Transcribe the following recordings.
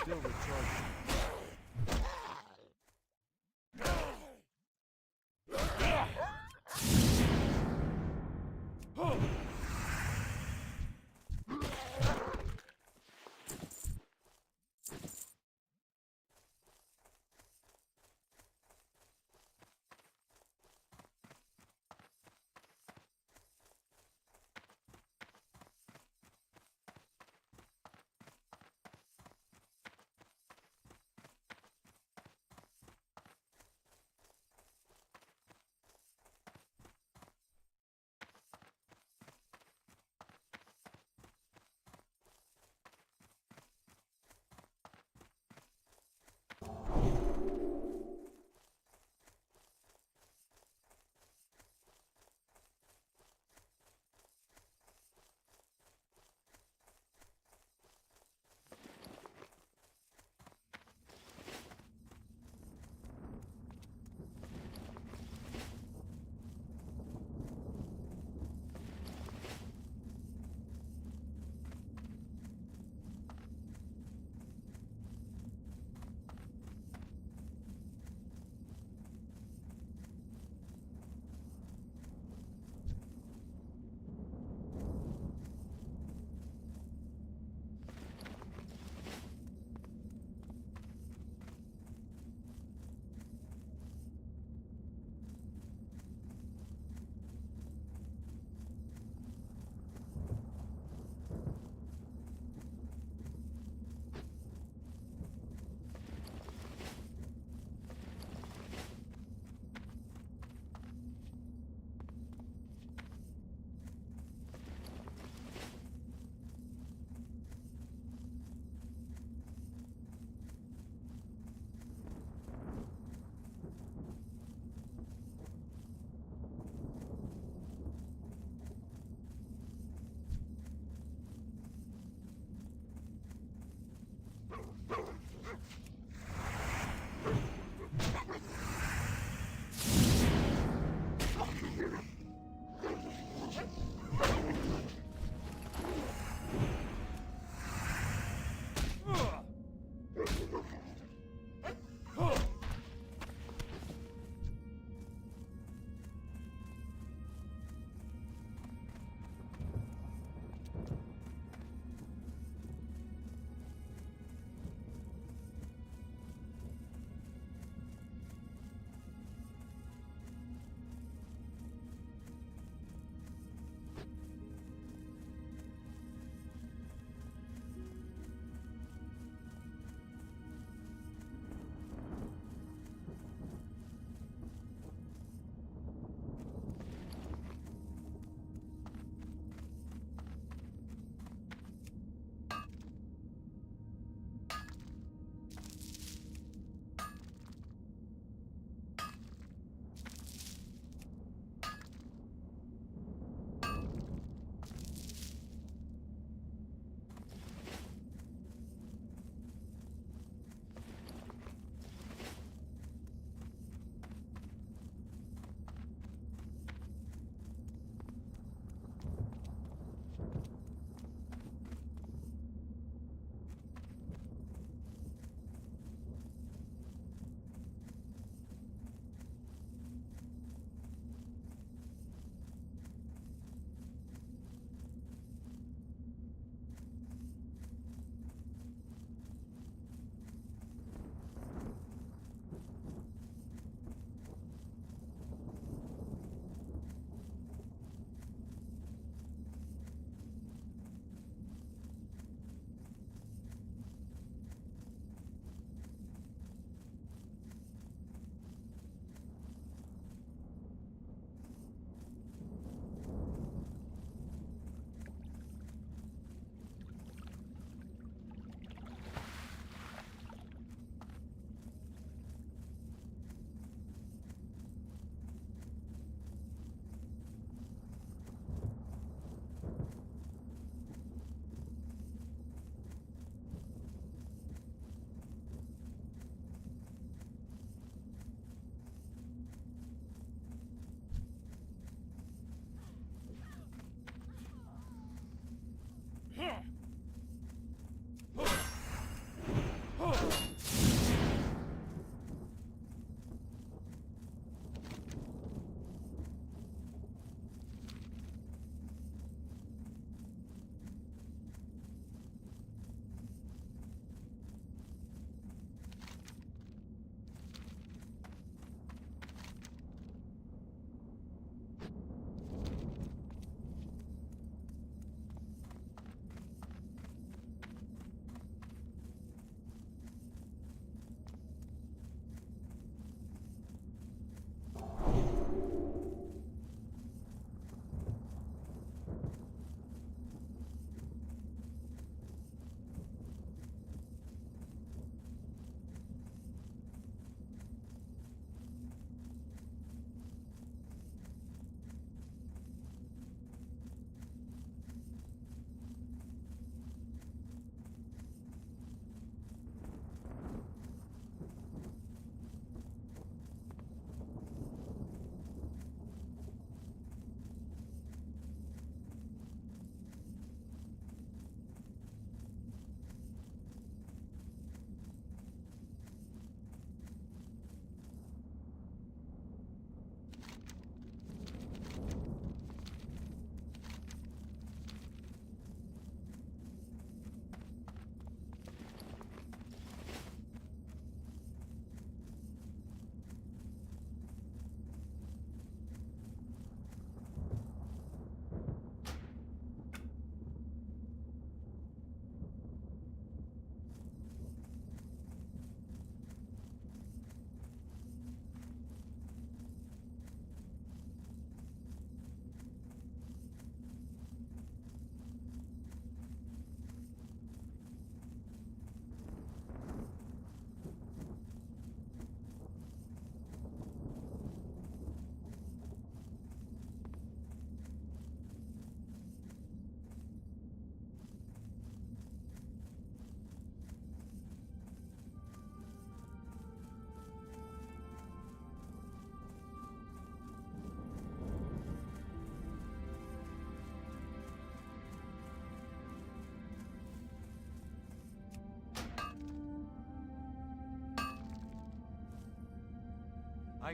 still recharging.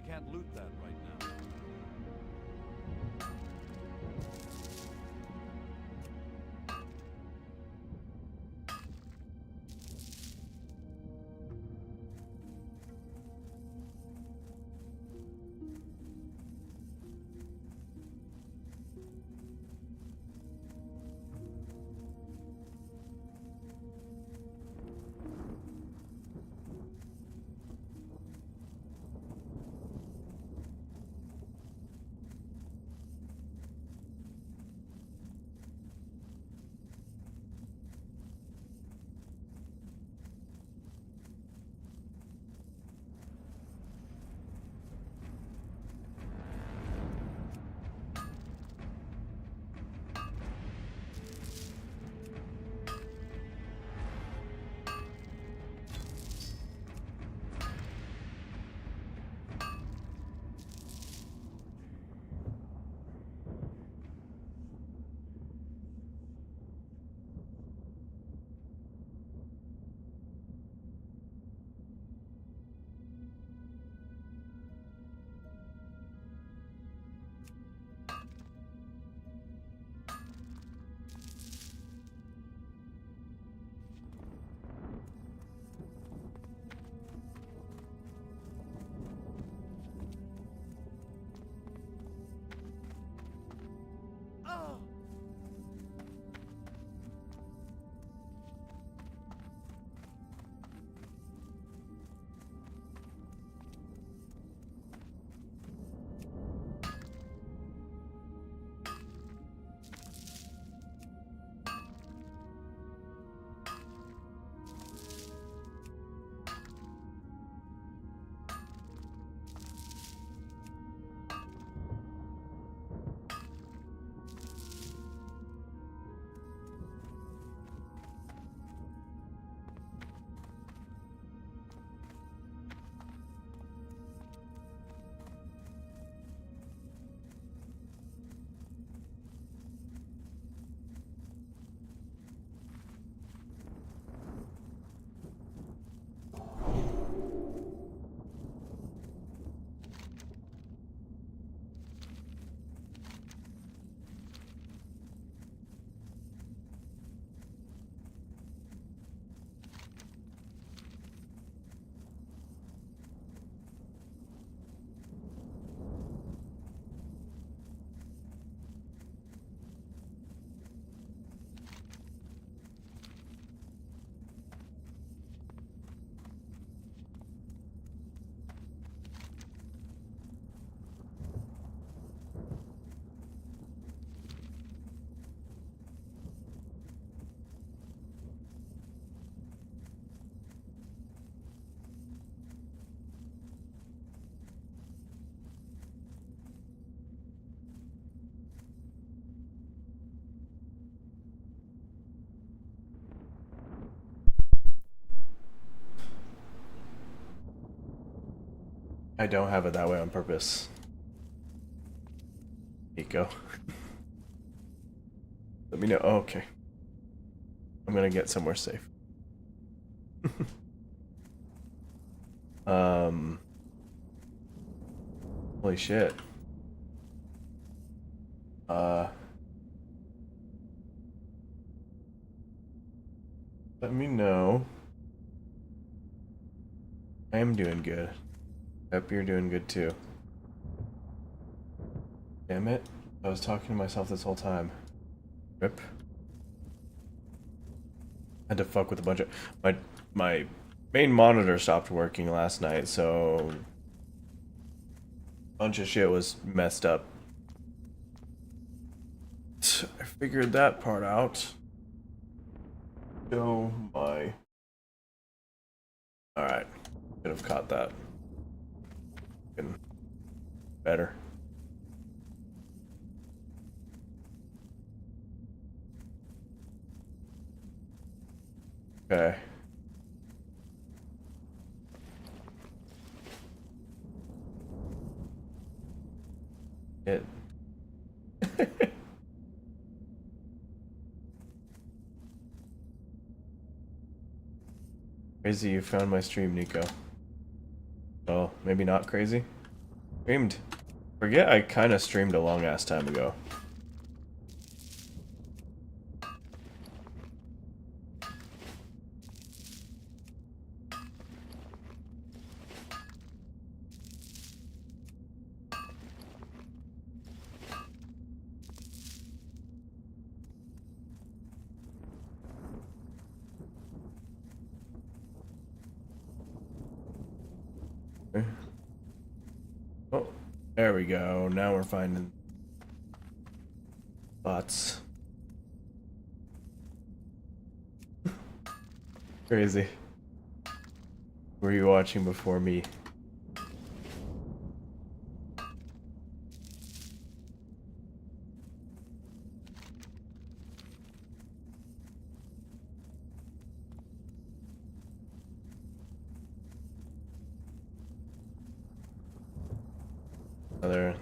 can't loot that right now. I don't have it that way on purpose. Nico. Let me know. Oh, okay. I'm gonna get somewhere safe. Holy shit. Let me know. I am doing good. Hope you're doing good too. Damn it. I was talking to myself this whole time. Rip. Had to fuck with a bunch of my main monitor stopped working last night, so a bunch of shit was messed up. I figured that part out. Oh my. Alright. Could have caught that. Better. Okay. It. Crazy you found my stream, Nico. Oh, maybe not crazy? Streamed. Forget I kind of streamed a long ass time ago. Oh, there we go. Now we're finding spots. Crazy. Were you watching before me?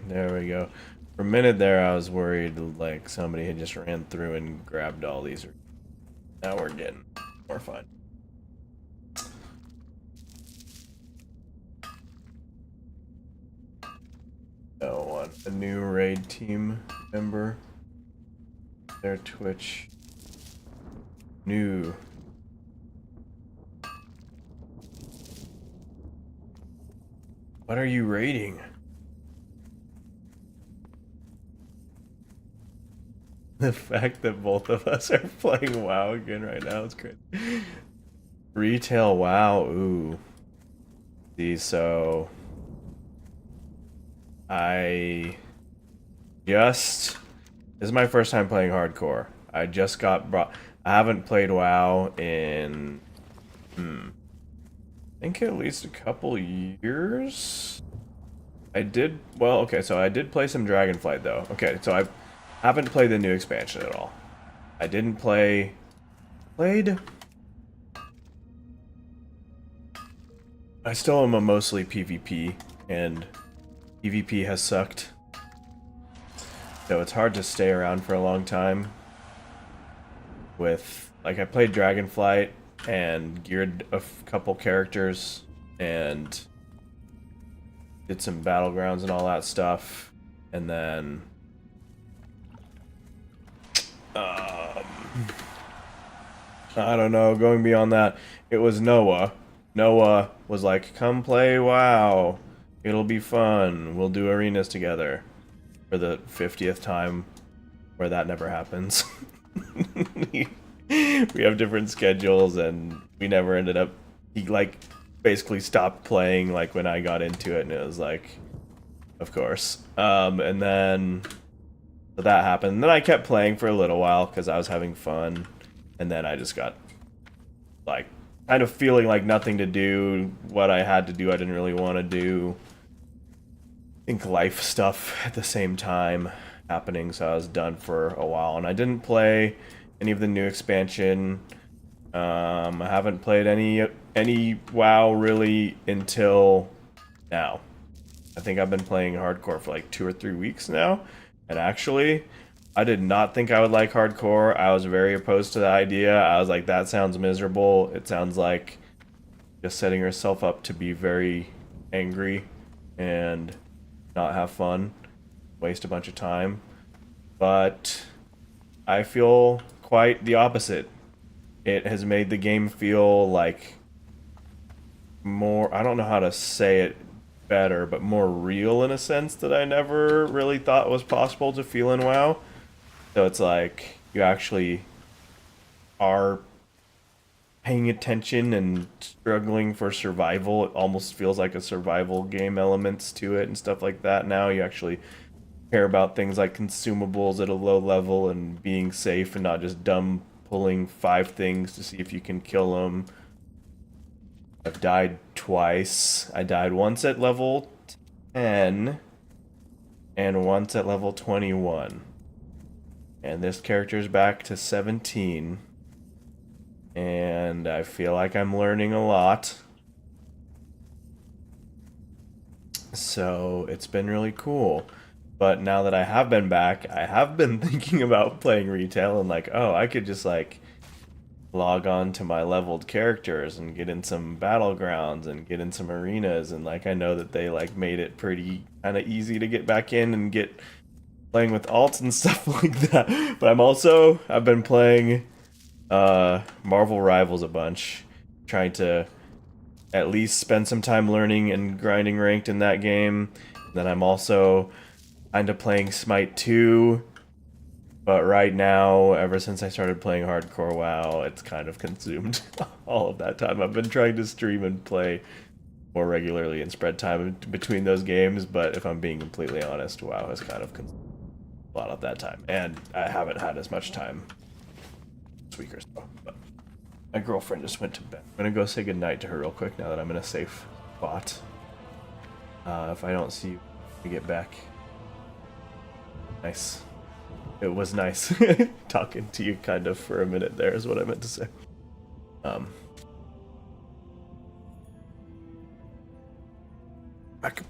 There we go. For a minute there, I was worried like somebody had just ran through and grabbed all these. Now we're getting more fun. Oh, want a new raid team member. Their Twitch. New. What are you raiding? The fact that both of us are playing WoW again right now is crazy. Retail WoW, ooh. See, so this is my first time playing hardcore. I just got brought. I haven't played WoW in I think at least a couple years. I did so I did play some Dragonflight though. Okay, so I haven't played the new expansion at all. I didn't played. I still am a mostly PvP, and PvP has sucked. So it's hard to stay around for a long time. With, like, I played Dragonflight and geared a couple characters and did some battlegrounds and all that stuff. And then I don't know, going beyond that, it was Noah. Noah was like, come play WoW. It'll be fun. We'll do arenas together. For the 50th time, where that never happens. We have different schedules, and we never ended up... He, like, basically stopped playing, like, when I got into it, and it was like, of course. And then... So that happened. And then I kept playing for a little while, because I was having fun. And then I just got, like, kind of feeling like nothing to do. What I had to do, I didn't really want to do. I think life stuff at the same time happening, so I was done for a while. And I didn't play any of the new expansion. I haven't played any WoW really until now. I think I've been playing hardcore for like 2 or 3 weeks now. And actually, I did not think I would like hardcore. I was very opposed to the idea. I was like, that sounds miserable. It sounds like just setting yourself up to be very angry and not have fun, waste a bunch of time. But I feel quite the opposite. It has made the game feel like more, I don't know how to say it better, but more real in a sense that I never really thought was possible to feel in WoW. So it's like you actually are paying attention and struggling for survival. It almost feels like a survival game elements to it and stuff like that. Now you actually care about things like consumables at a low level and being safe and not just dumb pulling 5 things to see if you can kill them. I've died twice. I died once at level 10 and once at level 21. And this character's back to 17. And I feel like I'm learning a lot. So it's been really cool. But now that I have been back, I have been thinking about playing retail and like, oh, I could just like log on to my leveled characters and get in some battlegrounds and get in some arenas, and like I know that they like made it pretty kind of easy to get back in and get playing with alts and stuff like that. But I've been playing Marvel Rivals a bunch, trying to at least spend some time learning and grinding ranked in that game. Then I'm also kind of playing Smite 2, but right now, ever since I started playing hardcore WoW, it's kind of consumed all of that time. I've been trying to stream and play more regularly and spread time between those games, but if I'm being completely honest, WoW has kind of consumed a lot of that time, and I haven't had as much time this week or so. But my girlfriend just went to bed. I'm gonna go say goodnight to her real quick now that I'm in a safe spot. If I don't see you, we get back. Nice. It was nice talking to you kind of for a minute there is what I meant to say. Back.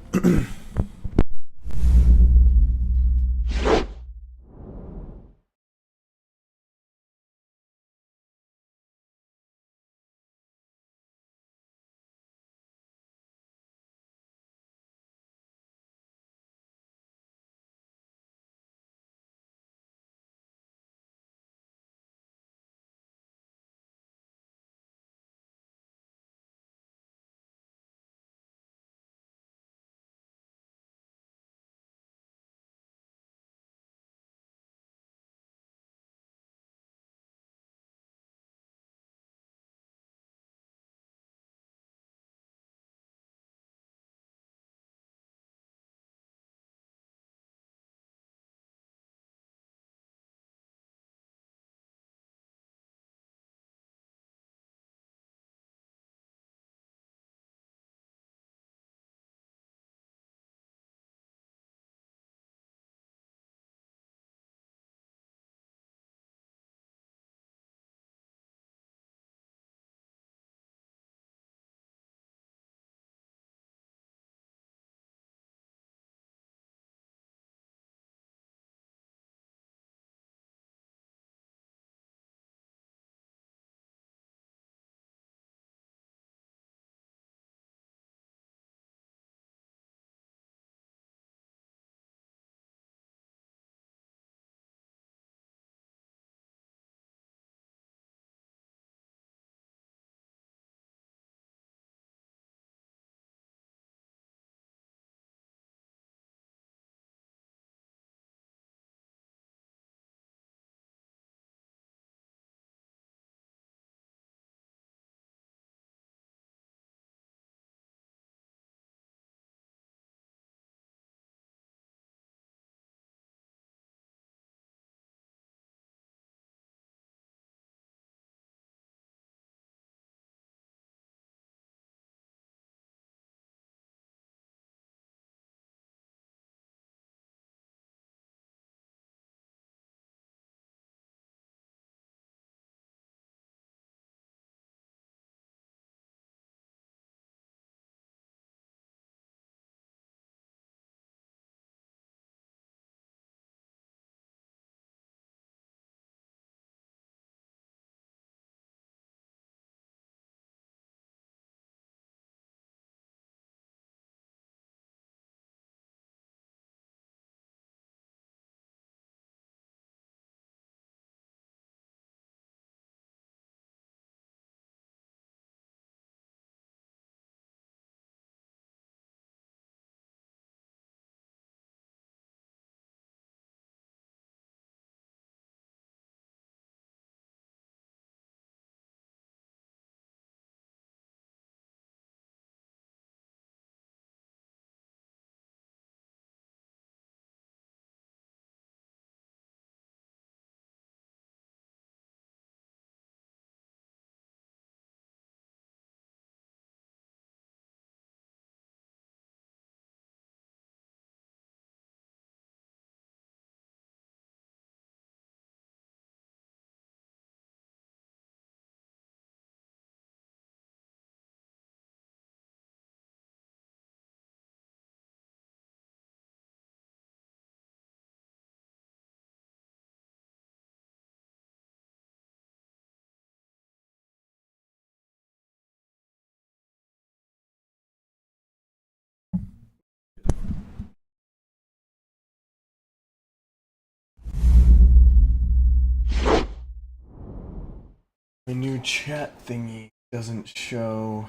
new chat thingy doesn't show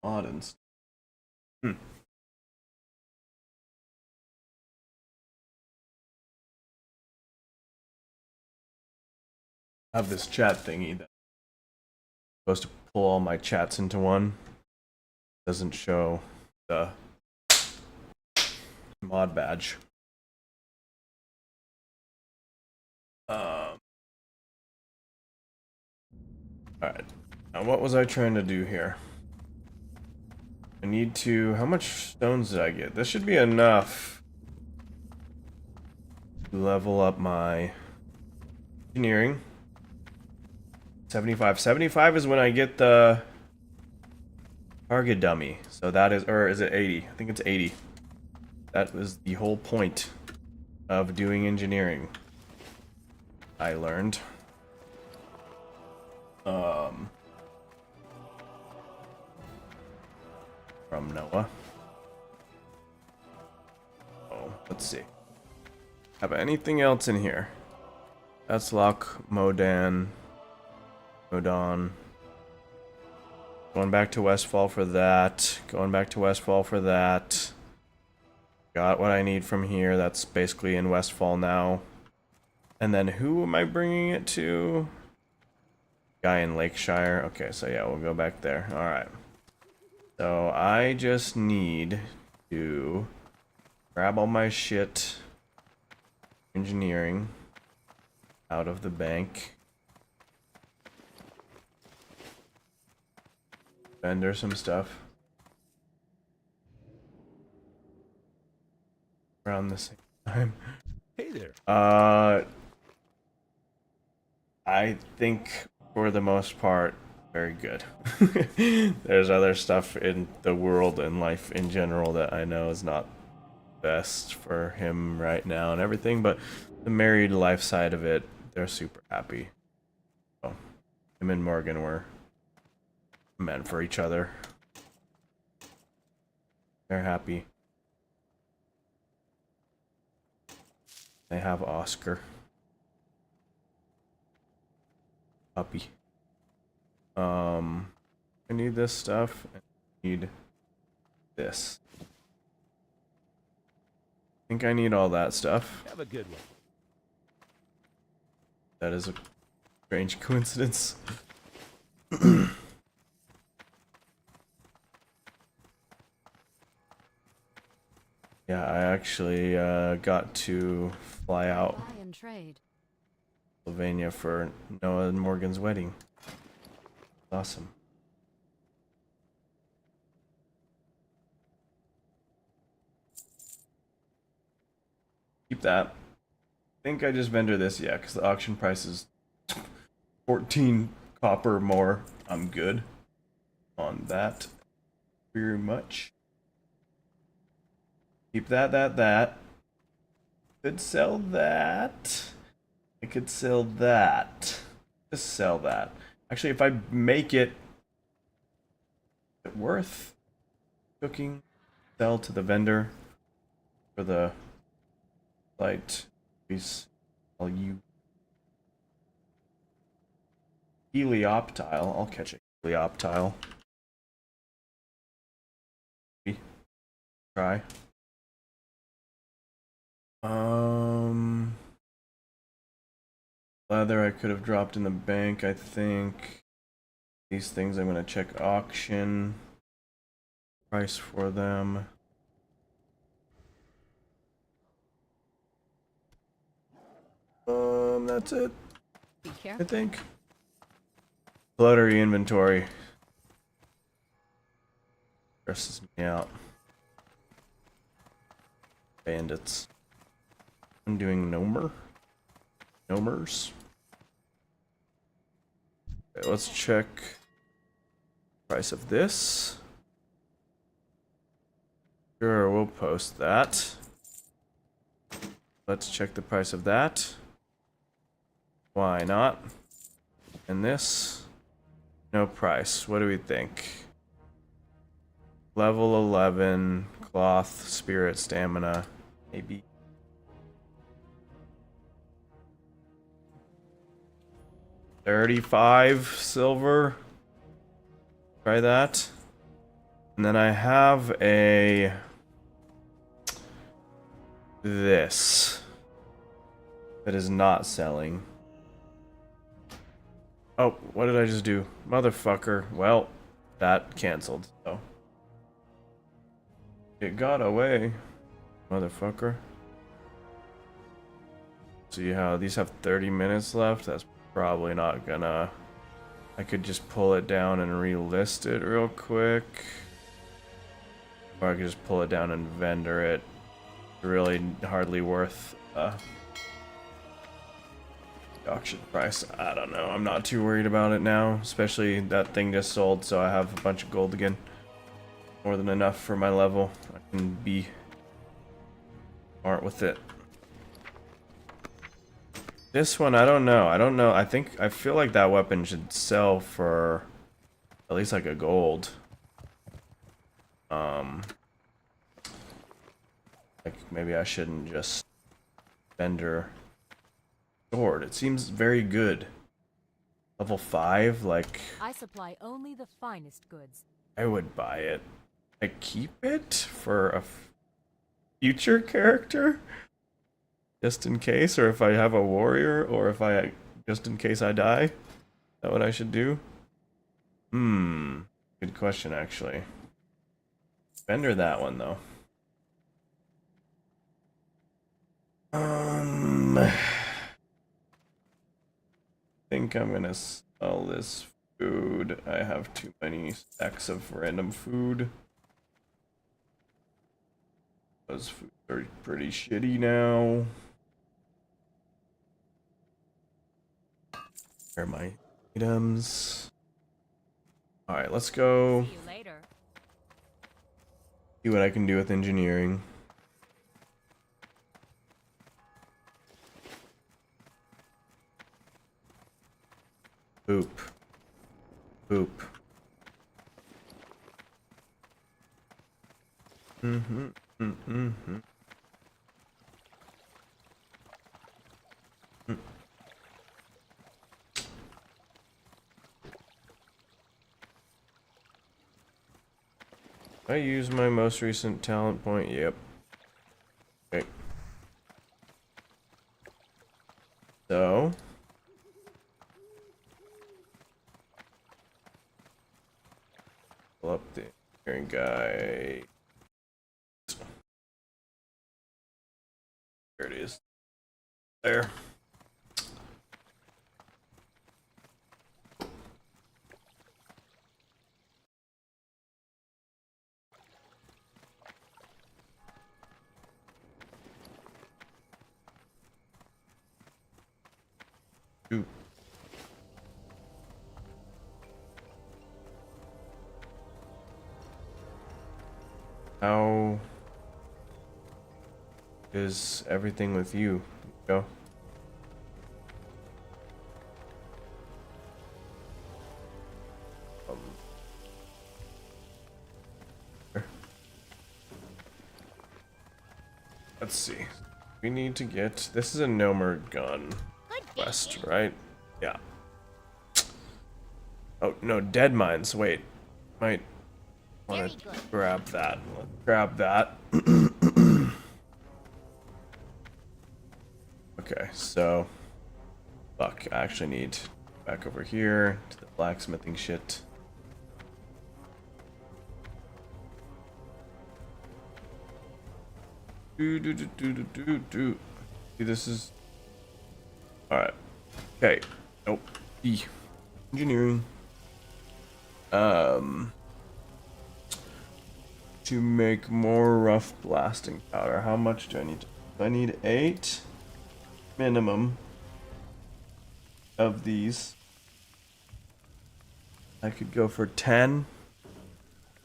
audience. I have this chat thingy that's supposed to pull all my chats into one. Doesn't show the mod badge. Alright. Now what was I trying to do here? I need to... How much stones did I get? This should be enough to level up my engineering. 75. 75 is when I get the target dummy. So that is... Or is it 80? I think it's 80. That was the whole point of doing engineering. I learned. From Noah. Oh, let's see. Have anything else in here? That's Lock, Modan. Going back to Westfall for that. Going back to Westfall for that. Got what I need from here. That's basically in Westfall now. And then who am I bringing it to? Guy in Lakeshire. Okay, so yeah, we'll go back there. Alright. So I just need to grab all my shit, engineering, out of the bank. Vendor some stuff. Around the same time. Hey there. I think for the most part, very good. There's other stuff in the world and life in general that I know is not best for him right now and everything, but the married life side of it, they're super happy. So, him and Morgan were meant for each other. They're happy. They have Oscar. Puppy. I need this stuff. I need this. I think I need all that stuff. Have a good one. That is a strange coincidence. Yeah, I actually got to fly out Pennsylvania for Noah and Morgan's wedding. Awesome. Keep that. I think I just vendor this, yeah, because the auction price is 14 copper more. I'm good on that. Very much. Keep that. Could sell that. I could sell that. Just sell that. Actually, if I make it worth cooking, sell to the vendor for the light piece. I'll use helioptile. I'll catch a helioptile. Try. Leather I could have dropped in the bank, I think. These things I'm gonna check auction. Price for them. That's it. I think. Cluttery inventory. Stresses me out. Bandits. I'm doing Nomers. Okay, let's check price of this. Sure, we'll post that. Let's check the price of that. Why not? And this? No price. What do we think? Level 11, cloth, spirit, stamina, maybe. 35 silver. Try that. And then I have this that is not selling. Oh, what did I just do? Motherfucker. Well, that canceled, so. It got away. Motherfucker. See how these have 30 minutes left? That's probably not gonna... I could just pull it down and relist it real quick. Or I could just pull it down and vendor it. Really hardly worth auction price. I don't know. I'm not too worried about it now. Especially that thing just sold, so I have a bunch of gold again. More than enough for my level. I can be smart with it. This one, I don't know. I don't know. I feel like that weapon should sell for at least like a gold. Like maybe I shouldn't just vendor sword. It seems very good. Level 5, like I supply only the finest goods. I would buy it. I keep it for a future character, just in case, or if I have a warrior, or if I just in case I die. Is that what I should do? Good question, actually. Vendor that one though. I think I'm gonna sell this food. I have too many stacks of random food. Those foods are pretty shitty now. Where are my items? Alright, let's go. See you later. See what I can do with engineering. Boop. Boop. I use my most recent talent point. Yep. Okay. So. Pull up the engineering guy. There it is. There. Ooh. How is everything with you? Go. Let's see. We need to get. This is a Nomer gun quest, right? Yeah. Oh no, dead mines. Wait, might want to grab that. Let's grab that. Okay, so fuck. I actually need back over here to the blacksmithing shit. See, this is alright. Okay. Nope. E. Engineering. To make more rough blasting powder. How much do I need? I need 8 minimum of these. I could go for 10.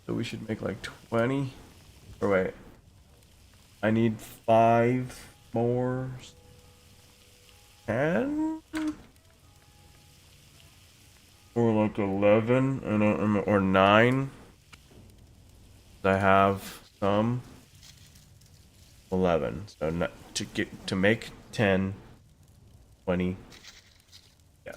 So we should make like 20. Or wait. I need 5 more. 10? Or like 11, I don't remember, or 9. I have some 11. So not, to make 10, 20. Yeah.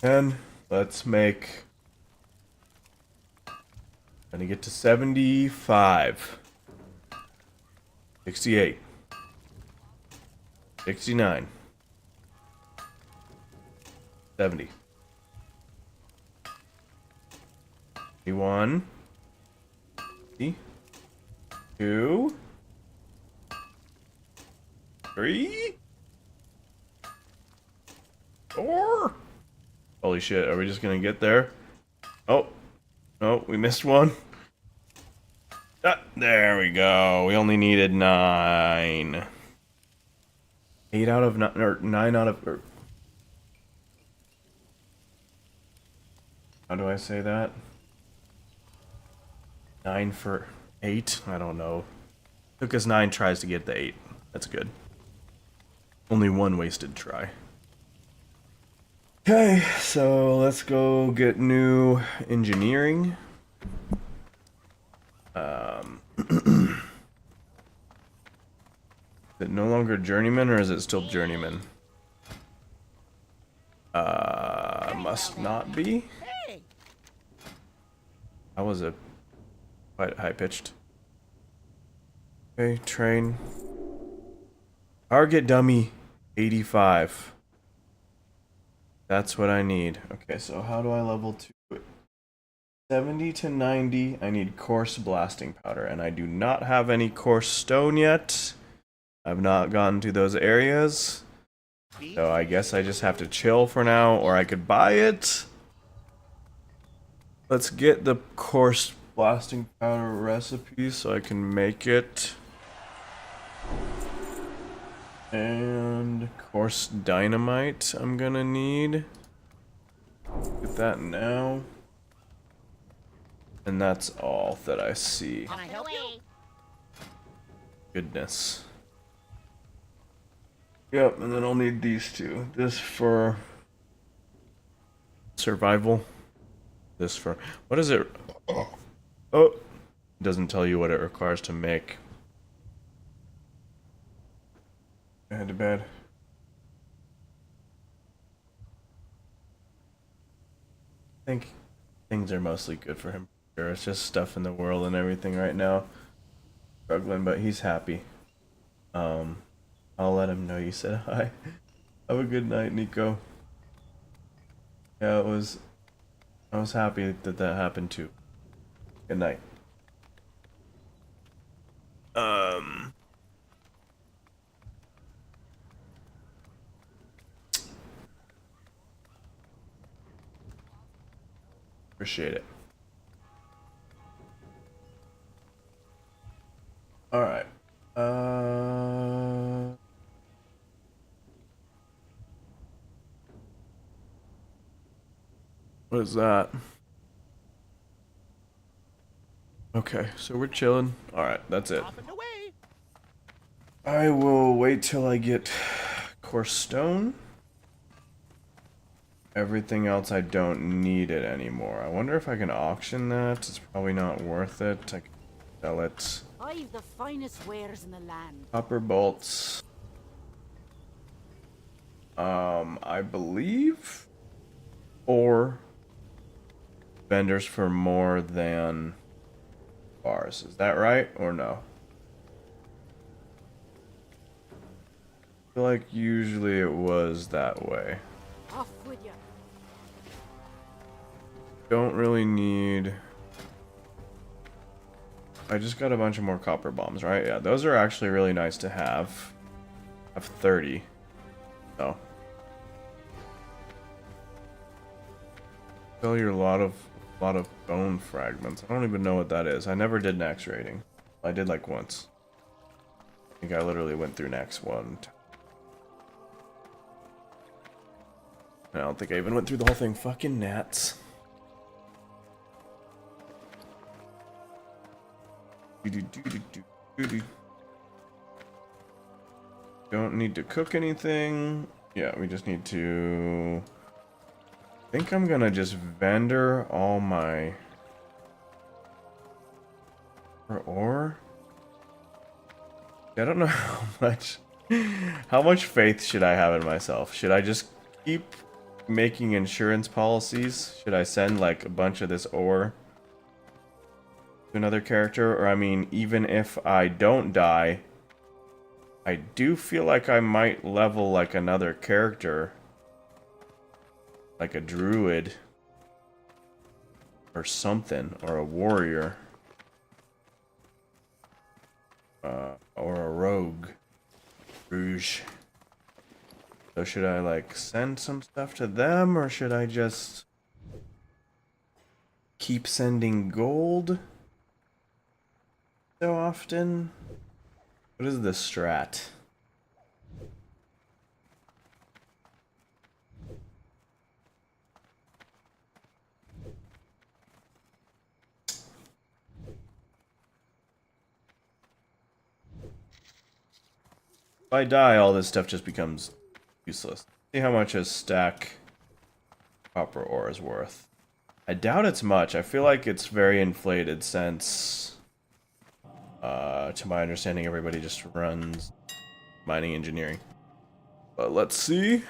And let's make... Gonna get to 75. 68. 69. 70. 81. 2. 3. 4. Holy shit, are we just gonna get there? Oh. No, we missed one. Ah, there we go. We only needed 9. 8 out of 9, or 9 out of... how do I say that? 9 for 8? I don't know. Took us 9 tries to get the 8. That's good. Only 1 wasted try. Okay, so let's go get new engineering. Is it no longer journeyman or is it still journeyman? Must not be. That was a quite high pitched. Okay, train. Target dummy 85. That's what I need. Okay, so how do I level to it? 70 to 90. I need coarse blasting powder, and I do not have any coarse stone yet. I've not gotten to those areas. So I guess I just have to chill for now, or I could buy it. Let's get the coarse blasting powder recipe so I can make it. And coarse dynamite I'm gonna need. Get that now. And that's all that I see. Can I help you? Goodness. Yep, and then I'll need these two. This for survival. This for... what is it? Oh! It doesn't tell you what it requires to make. Head to bed. I think things are mostly good for him. It's just stuff in the world and everything right now. Struggling, but he's happy. I'll let him know you said hi. Have a good night, Nico. Yeah, I was happy that that happened too. Good night. Appreciate it. Alright. What is that? Okay, so we're chilling. Alright, that's it. I will wait till I get coarse stone. Everything else I don't need it anymore. I wonder if I can auction that. It's probably not worth it. I can sell it. I've the finest wares in the land. Copper bolts. I believe, or vendors for more than bars. Is that right or no? I feel like usually it was that way. Off with you. Don't really need... I just got a bunch of more copper bombs, right? Yeah, those are actually really nice to have. I have 30. So. Sell you a lot of bone fragments. I don't even know what that is. I never did Nax rating. I did like once. I think I literally went through Nax one time. I don't think I even went through the whole thing. Fucking gnats. Don't need to cook anything. Yeah, we just need to... I think I'm gonna just vendor all my... ore? I don't know how much... how much faith should I have in myself? Should I just keep making insurance policies? Should I send like a bunch of this ore to another character? Or I mean, even if I don't die, I do feel like I might level like another character, like a druid or something, or a warrior, or a rogue. Rouge. So should I like send some stuff to them, or should I just keep sending gold so often? What is the strat? If I die, all this stuff just becomes useless. See how much a stack copper ore is worth. I doubt it's much. I feel like it's very inflated since, to my understanding, everybody just runs mining engineering. But let's see.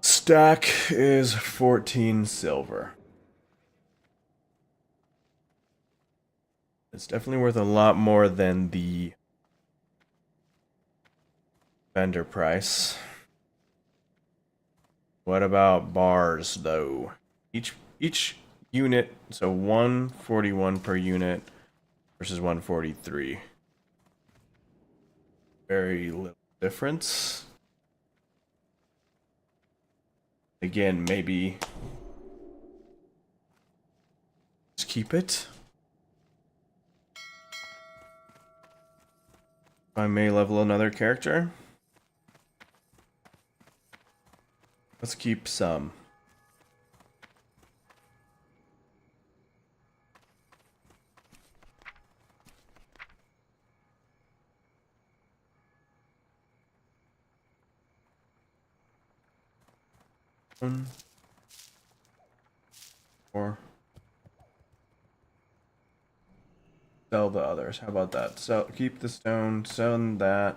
Stack is 14 silver. It's definitely worth a lot more than the vendor price. What about bars though? Each unit, so 141 per unit versus 143. Very little difference. Again, maybe just keep it. I may level another character. Let's keep some. One. 4. Sell the others. How about that? So keep the stone, sell that.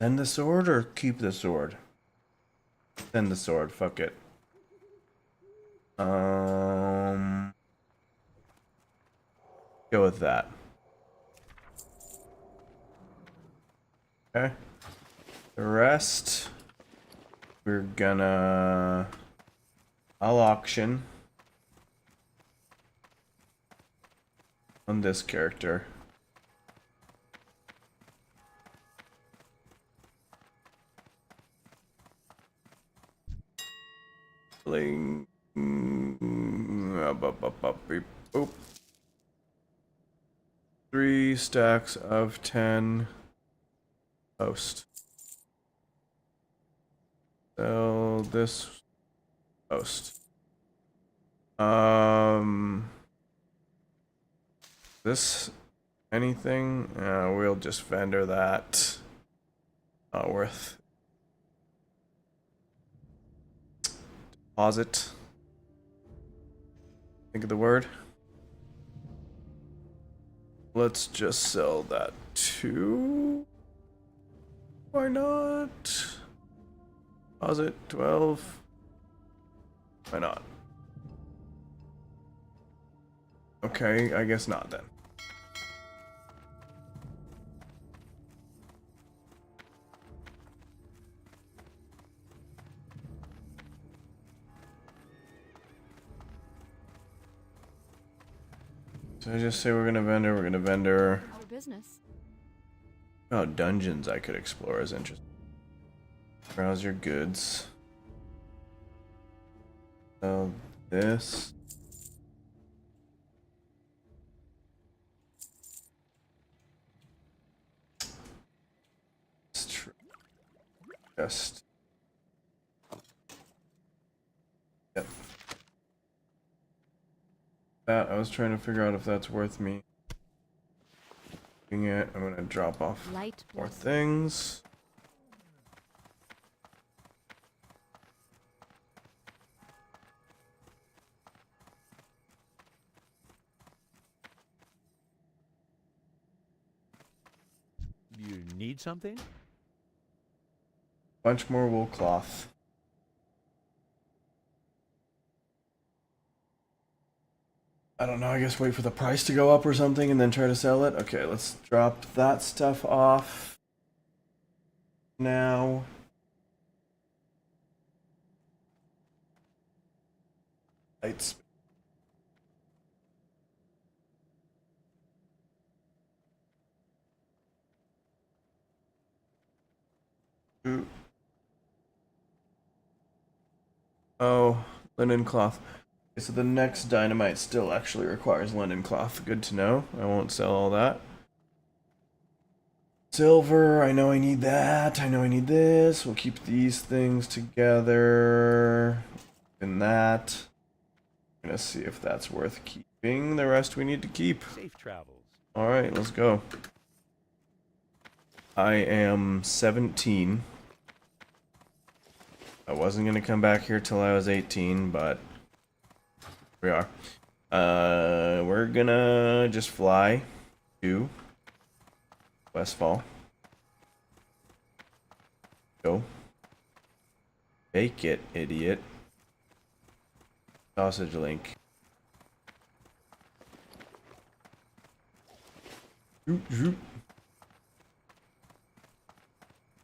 Send the sword or keep the sword? Send the sword, fuck it. Go with that. Okay. The rest we're gonna I'll auction on this character. Bling. Boop. 3 stacks of 10 post. Sell this post. This anything? We'll just vendor that. Not worth. Deposit. Think of the word. Let's just sell that too. Why not? Deposit 12. Why not? Okay, I guess not then. So I just say we're gonna vendor. Our business. Oh, dungeons I could explore is interesting. Browse your goods. So this. It's true. Just. Yep. That I was trying to figure out if that's worth me doing it. I'm gonna drop off Light more blossom. things. You need something? bunch more wool cloth. I don't know, I guess wait for the price to go up or something and then try to sell it. Okay, let's drop that stuff off now. Lights. Ooh. Oh, linen cloth. Okay, so the next dynamite still actually requires linen cloth. Good to know. I won't sell all that. Silver, I know I need that. I know I need this. We'll keep these things together. And that. I'm gonna see if that's worth keeping. The rest we need to keep. Safe travels. Alright, let's go. I am 17. I wasn't gonna come back here till I was 18, but here we are. We're gonna just fly to Westfall. Go. Bake it, idiot. Sausage link. Zoop, zoop.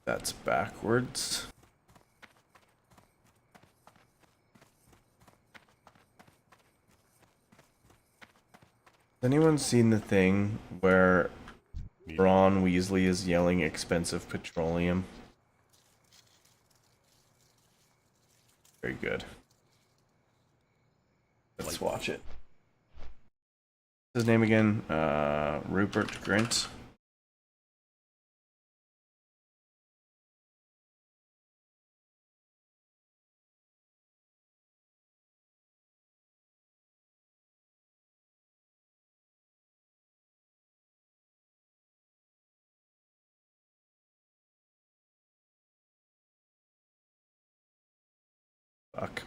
That's backwards. Has anyone seen the thing where Ron Weasley is yelling expensive petroleum? Very good. Let's watch it. What's his name again? Rupert Grint. Fuck.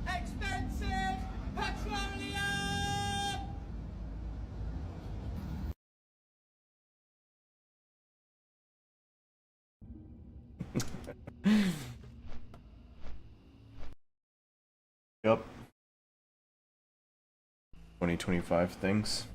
Expensive petroleum! Yep. 2025 things.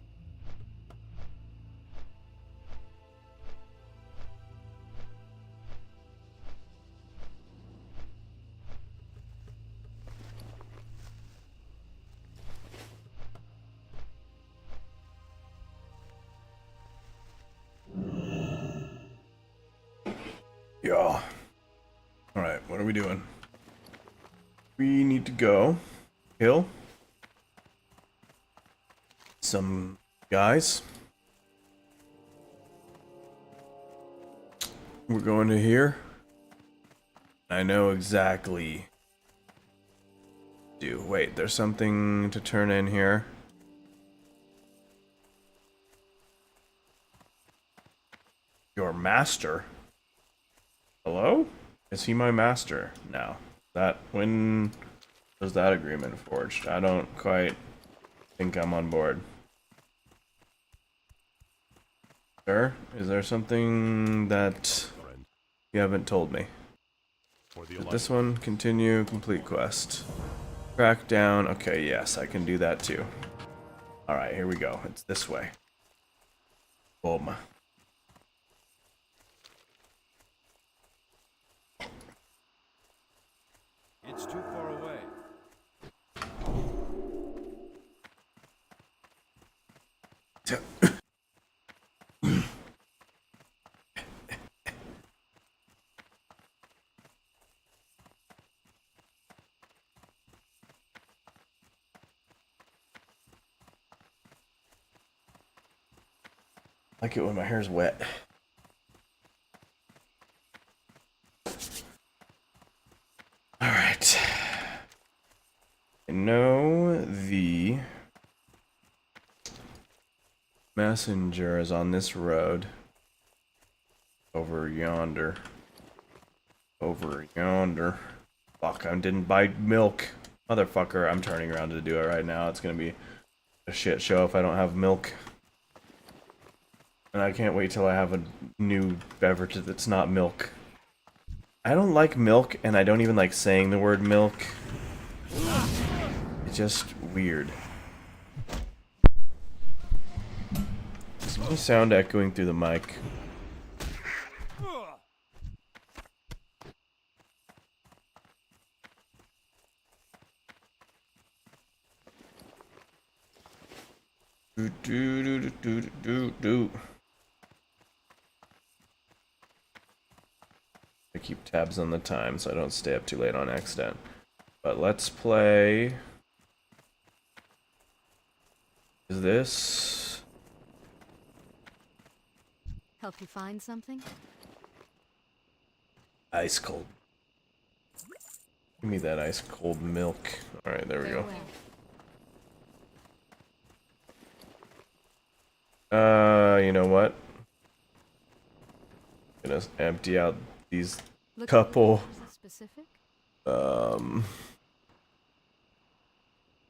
Yeah. Alright, what are we doing? We need to go kill some guys. We're going to here. I know exactly. Wait, there's something to turn in here. Your master? Hello? Is he my master now? When was that agreement forged? I don't quite think I'm on board. Sir, is there something that you haven't told me? This one, continue, complete quest. Track down, okay, yes, I can do that too. Alright, here we go, it's this way. Boom. It's too far away. I like it when my hair's wet. Alright. I know the messenger is on this road. Over yonder. Over yonder. Fuck, I didn't buy milk. Motherfucker, I'm turning around to do it right now. It's gonna be a shit show if I don't have milk. And I can't wait till I have a new beverage that's not milk. I don't like milk, and I don't even like saying the word milk. It's just weird. There's no sound echoing through the mic. Do do do do do do do. I keep tabs on the time so I don't stay up too late on accident. But let's play. Is this? Help you find something? Ice cold. Give me that ice cold milk. Alright, there we go. You know what? Gonna empty out these couple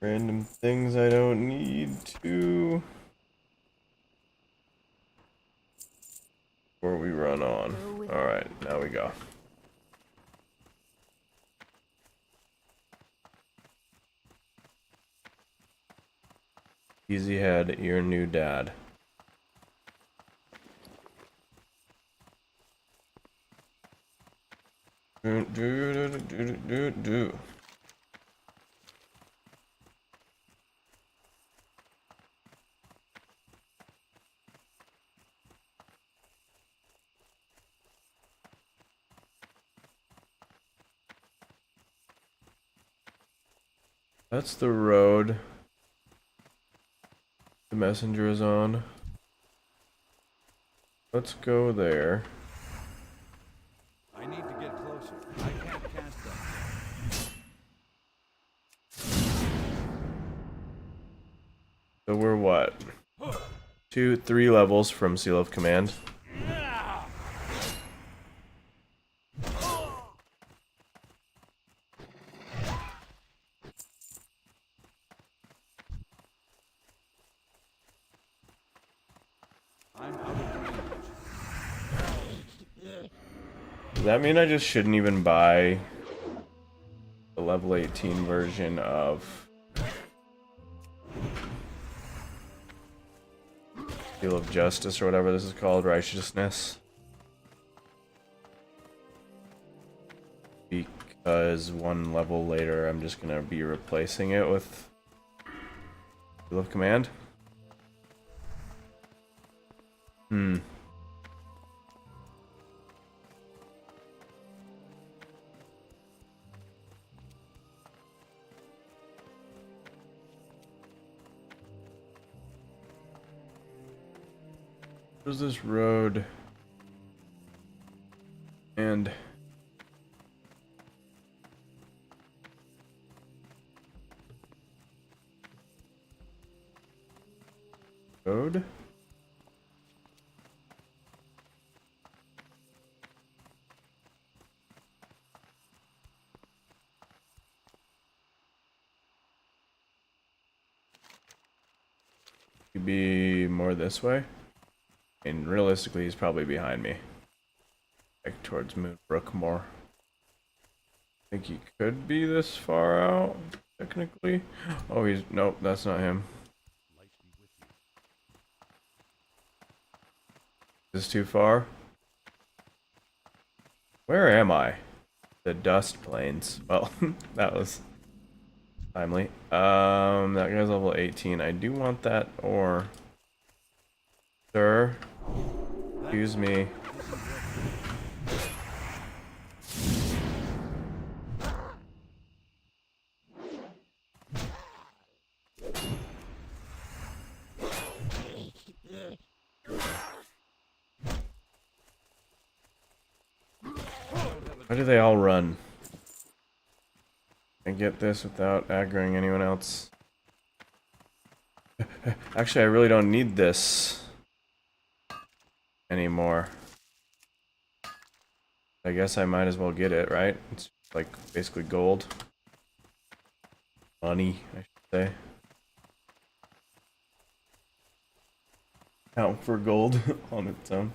random things I don't need to before we run on. Alright, now we go. Easy head, your new dad. Do. That's the road the messenger is on. Let's go there. I need to get closer. I can't cast that. So we're what? 3 levels from Seal of Command. I'm out of range. Does that mean I just shouldn't even buy the level 18 version of Seal of Justice or whatever this is called, Righteousness? Because one level later I'm just gonna be replacing it with Seal of Command? There's this road and road. Could be more this way. And realistically, he's probably behind me. Like towards Moonbrook more. I think he could be this far out, technically. Oh, he's... Nope, that's not him. Is this too far? Where am I? The Dust Plains. Well, that was timely. That guy's level 18. I do want that ore. Sir? Excuse me. Why do they all run? I get this without aggroing anyone else. Actually, I really don't need this anymore. I guess I might as well get it, right? It's like basically gold. Money, I should say. Count for gold on its own.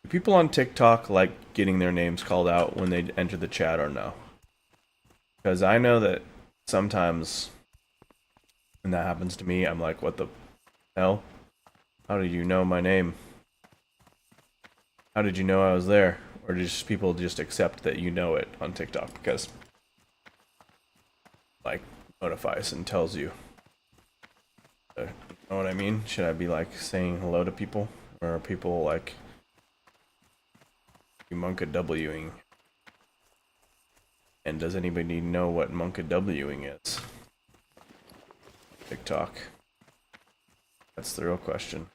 Do people on TikTok like getting their names called out when they enter the chat or no? Because I know that sometimes when that happens to me, I'm like, what the hell? How did you know my name? How did you know I was there? Or just people just accept that you know it on TikTok because like notifies and tells you. You know what I mean? Should I be like saying hello to people? Or are people like Monka Wing? And does anybody know what Monka Wing is? TikTok. That's the real question.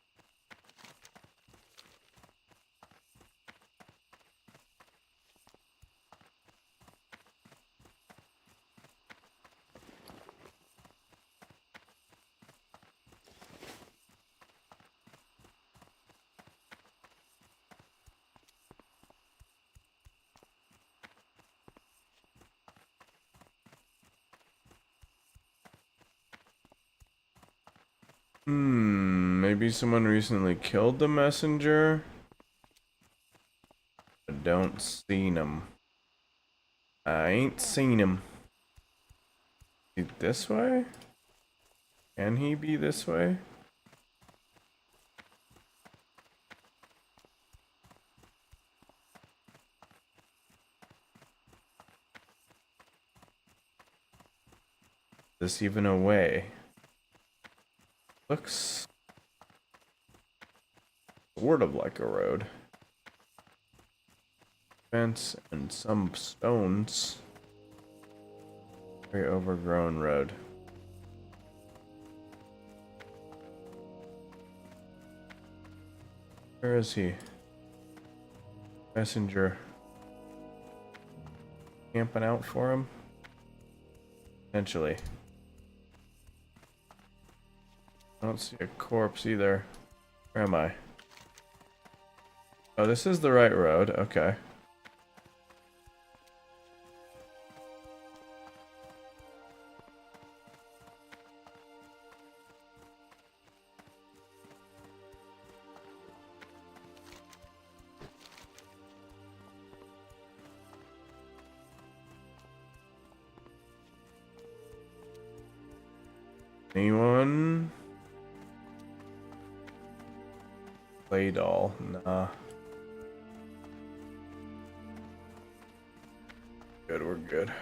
Maybe someone recently killed the messenger. I don't seen him. I ain't seen him. Is he this way? Can he be this way? Is this even a way? Looks sort of like a road. Fence and some stones. Very overgrown road. Where is he? Messenger. Camping out for him? Potentially. I don't see a corpse either. Where am I? Oh, this is the right road. Okay. Anyone? Play doll. Nah. Good, we're good.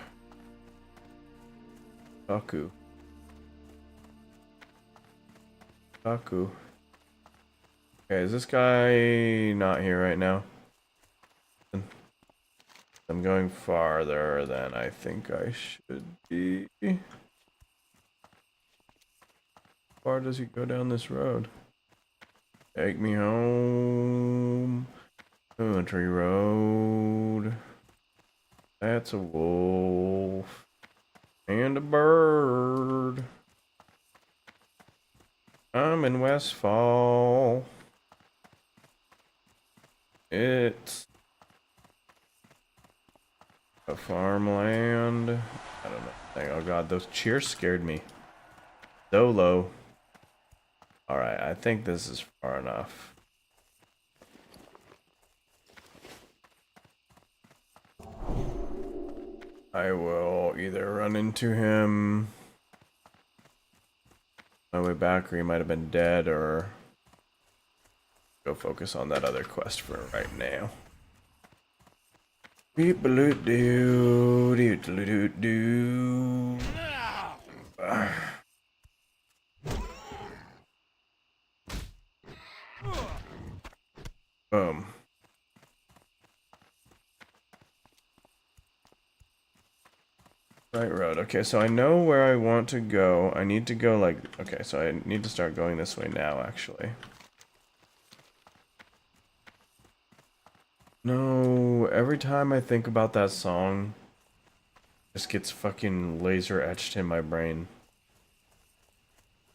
Kaku. Kaku. Okay, is this guy not here right now? I'm going farther than I think I should be. How far does he go down this road? Take me home. Country road. That's a wolf. And a bird. I'm in Westfall. It's a farmland. I don't know. Oh god, those cheers scared me. So low. Alright, I think this is far enough. I will either run into him my way back, or he might have been dead, or go focus on that other quest for right now. Boom. Right road. Okay, so I know where I want to go. I need to go like... Okay, so I need to start going this way now, actually. No, every time I think about that song, it just gets fucking laser etched in my brain.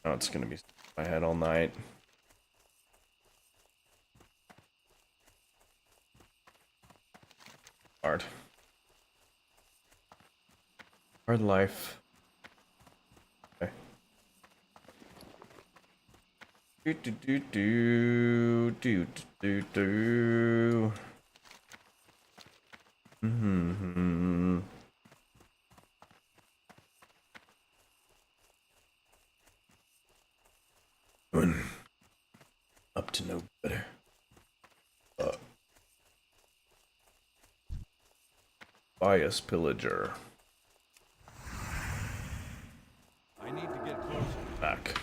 Oh, it's gonna be in my head all night. hard. Hard life. Okay. Do do do do do do do. Mm-hmm. Up to no better. Bias pillager. I need to get closer. Back.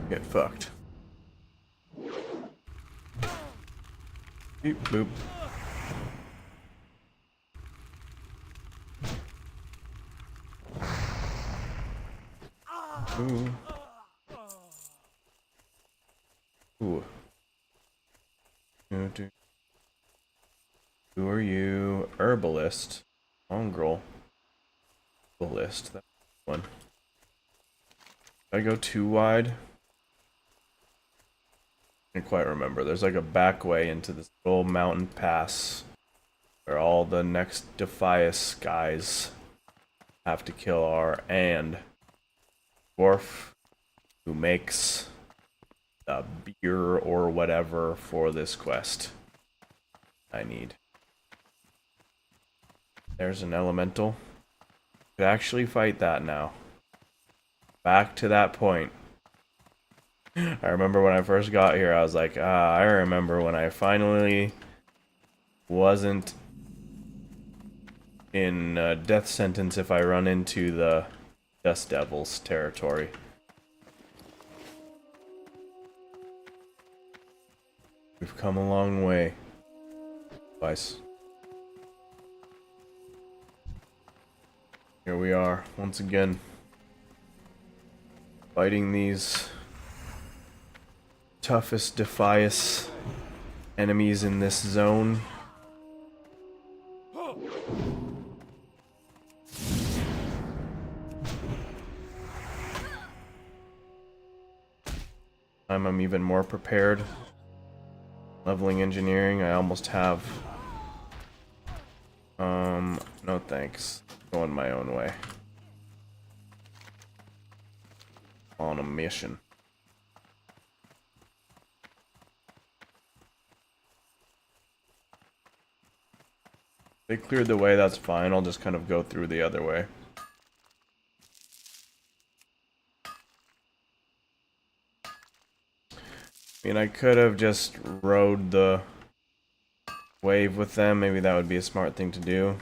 Get fucked. Beep boop. Ooh. Ooh. Who are you? Herbalist. Mongrel. Herbalist. That one. Did I go too wide? I can't quite remember. There's like a back way into this little mountain pass where all the next Defias guys have to kill are, and dwarf who makes the beer or whatever for this quest I need. There's an elemental. Could actually fight that now. Back to that point. I remember when I first got here, I was like, I remember when I finally wasn't in a death sentence if I run into the Dust Devils territory. We've come a long way. Twice. Here we are, once again. Fighting these toughest Defias enemies in this zone. I'm even more prepared. Leveling engineering, I almost have. No thanks. Going my own way. On a mission. They cleared the way, that's fine. I'll just kind of go through the other way. I mean, I could have just rode the wave with them. Maybe that would be a smart thing to do.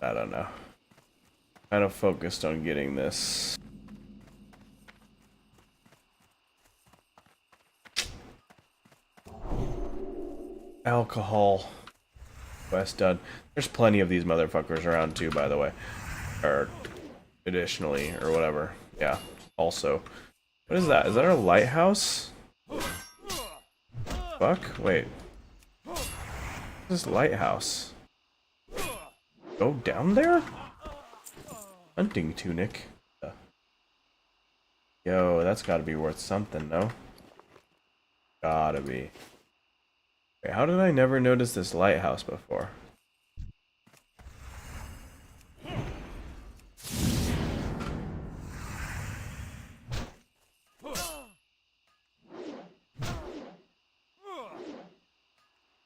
I don't know. Kind of focused on getting this. Alcohol quest done. There's plenty of these motherfuckers around too, by the way. Or additionally, or whatever. Yeah, also. What is that? Is that a lighthouse? Fuck? Wait. What is this lighthouse? Go down there? Hunting tunic. Yo, that's gotta be worth something, no? Gotta be. Wait, how did I never notice this lighthouse before?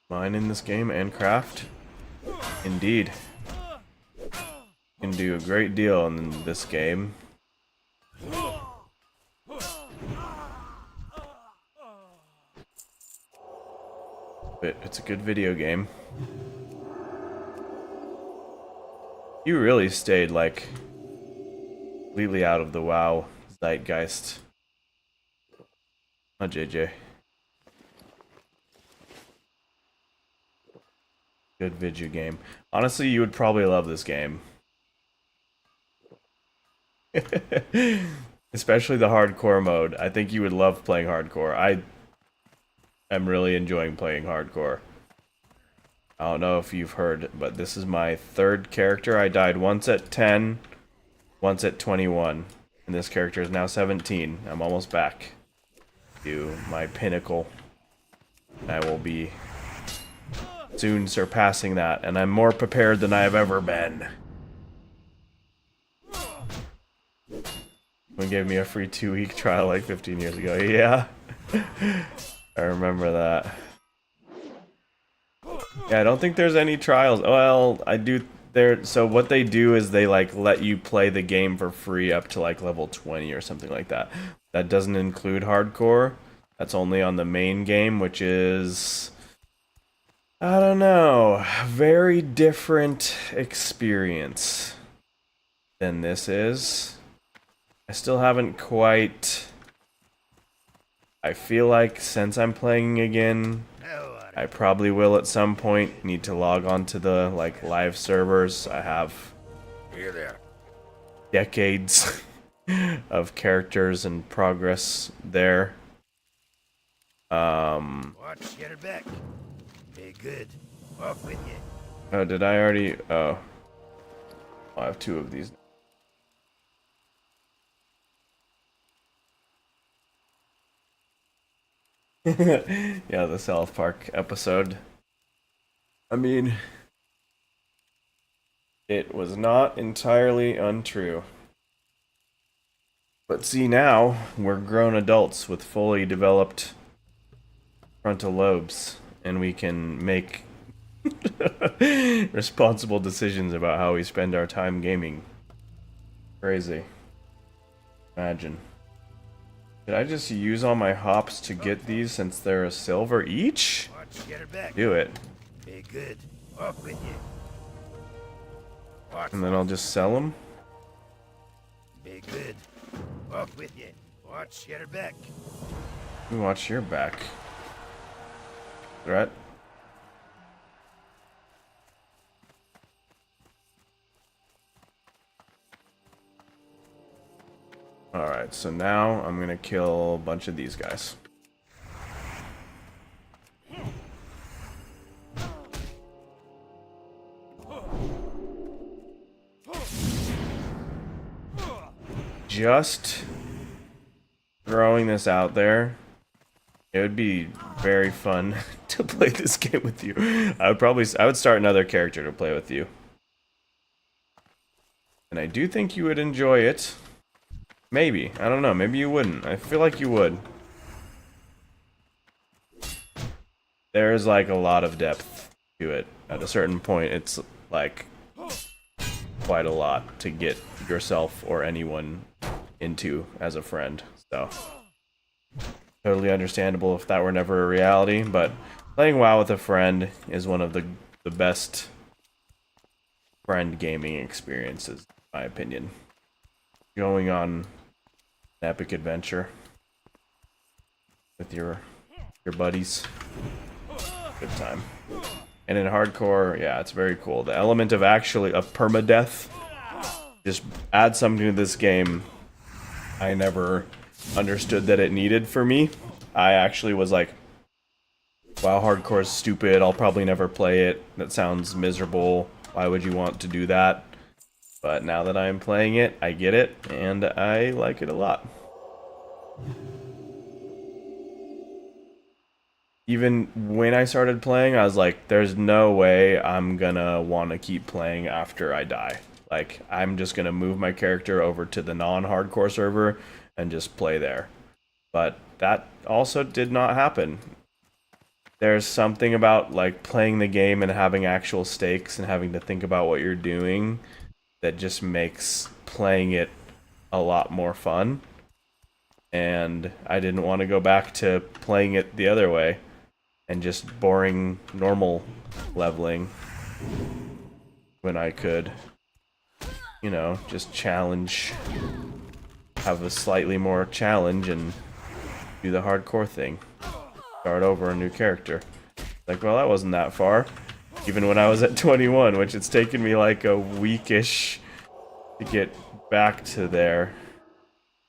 Mine in this game and craft? Indeed. Can do a great deal in this game. But it's a good video game. You really stayed like completely out of the WoW zeitgeist. Huh, JJ? Good video game. Honestly, you would probably love this game. Especially the hardcore mode. I think you would love playing hardcore. I am really enjoying playing hardcore. I don't know if you've heard, but this is my third character. I died once at 10, once at 21. And this character is now 17. I'm almost back. to my pinnacle. I will be soon surpassing that, and I'm more prepared than I have ever been. Someone gave me a free 2-week trial like 15 years ago. Yeah. I remember that. Yeah, I don't think there's any trials. Well, I do there. So what they do is they like let you play the game for free up to like level 20 or something like that. That doesn't include hardcore. That's only on the main game, which is, I don't know, very different experience than this is. I still haven't quite. I feel like since I'm playing again, I probably will at some point need to log on to the like live servers. I have decades of characters and progress there. Watch your back. Be good. Off with you. Oh, did I already? Oh, I have 2 of these. Yeah, the South Park episode. I mean, it was not entirely untrue. But see, now we're grown adults with fully developed frontal lobes, and we can make responsible decisions about how we spend our time gaming. Crazy. Imagine. Did I just use all my hops to get these since they're a silver each? Watch your back. Do it. Be good. Off with you. Watch. And then I'll just sell them? Be good. Off with you. Watch your back. Watch your back. Threat. Alright, so now I'm gonna kill a bunch of these guys. Just throwing this out there, it would be very fun to play this game with you. I would start another character to play with you. And I do think you would enjoy it. Maybe. I don't know. Maybe you wouldn't. I feel like you would. There's like a lot of depth to it. At a certain point, it's like quite a lot to get yourself or anyone into as a friend. So, totally understandable if that were never a reality, but playing WoW with a friend is one of the best friend gaming experiences, in my opinion. Going on an epic adventure with your buddies. Good time. And in hardcore, yeah, it's very cool. The element of permadeath just adds something to this game I never understood that it needed for me. I actually was like, wow, hardcore is stupid. I'll probably never play it. That sounds miserable. Why would you want to do that? But now that I'm playing it, I get it, and I like it a lot. Even when I started playing, I was like, there's no way I'm gonna want to keep playing after I die. Like, I'm just gonna move my character over to the non-hardcore server and just play there. But that also did not happen. There's something about, like, playing the game and having actual stakes and having to think about what you're doing that just makes playing it a lot more fun. And I didn't want to go back to playing it the other way and just boring normal leveling when I could, you know, just challenge, have a slightly more challenge and do the hardcore thing. Start over a new character. Like, well, that wasn't that far. Even when I was at 21, which it's taken me like a weekish to get back to there.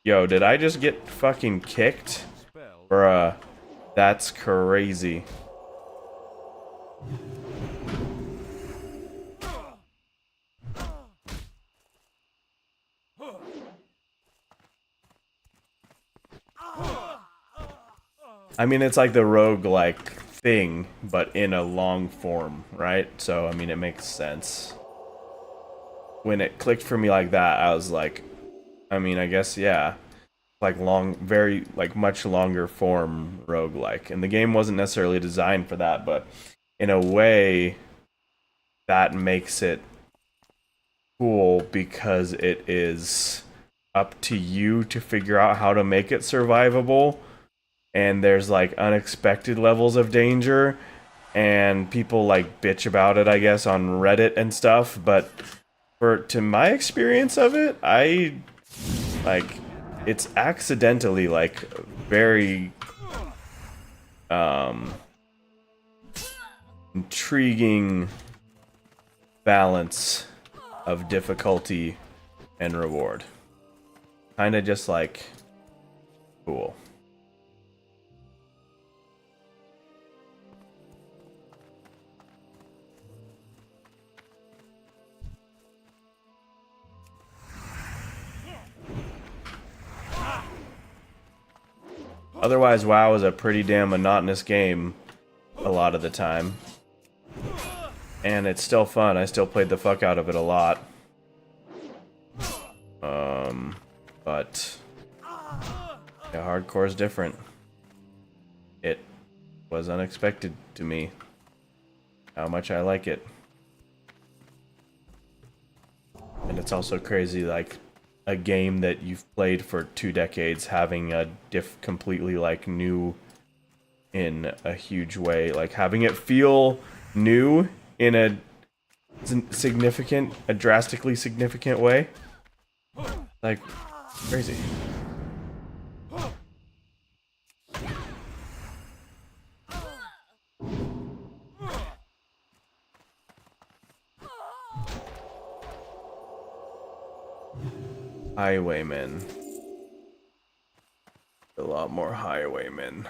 Yo, did I just get fucking kicked? Bruh, that's crazy. I mean, it's like the roguelike thing, but in a long form, right? So, I mean, it makes sense. When it clicked for me like that, I was like, I mean, I guess, yeah. Like much longer form roguelike. And the game wasn't necessarily designed for that, but in a way, that makes it cool because it is up to you to figure out how to make it survivable. And there's like unexpected levels of danger, and people like bitch about it, I guess, on Reddit and stuff. But to my experience of it, I like it's accidentally like very intriguing balance of difficulty and reward. Kind of just like cool. Otherwise, WoW is a pretty damn monotonous game a lot of the time. And it's still fun. I still played the fuck out of it a lot. But yeah, hardcore is different. It was unexpected to me how much I like it. And it's also crazy, like, a game that you've played for 2 decades having a completely like new in a huge way, like having it feel new in a drastically significant way, like crazy. Highwaymen. A lot more highwaymen.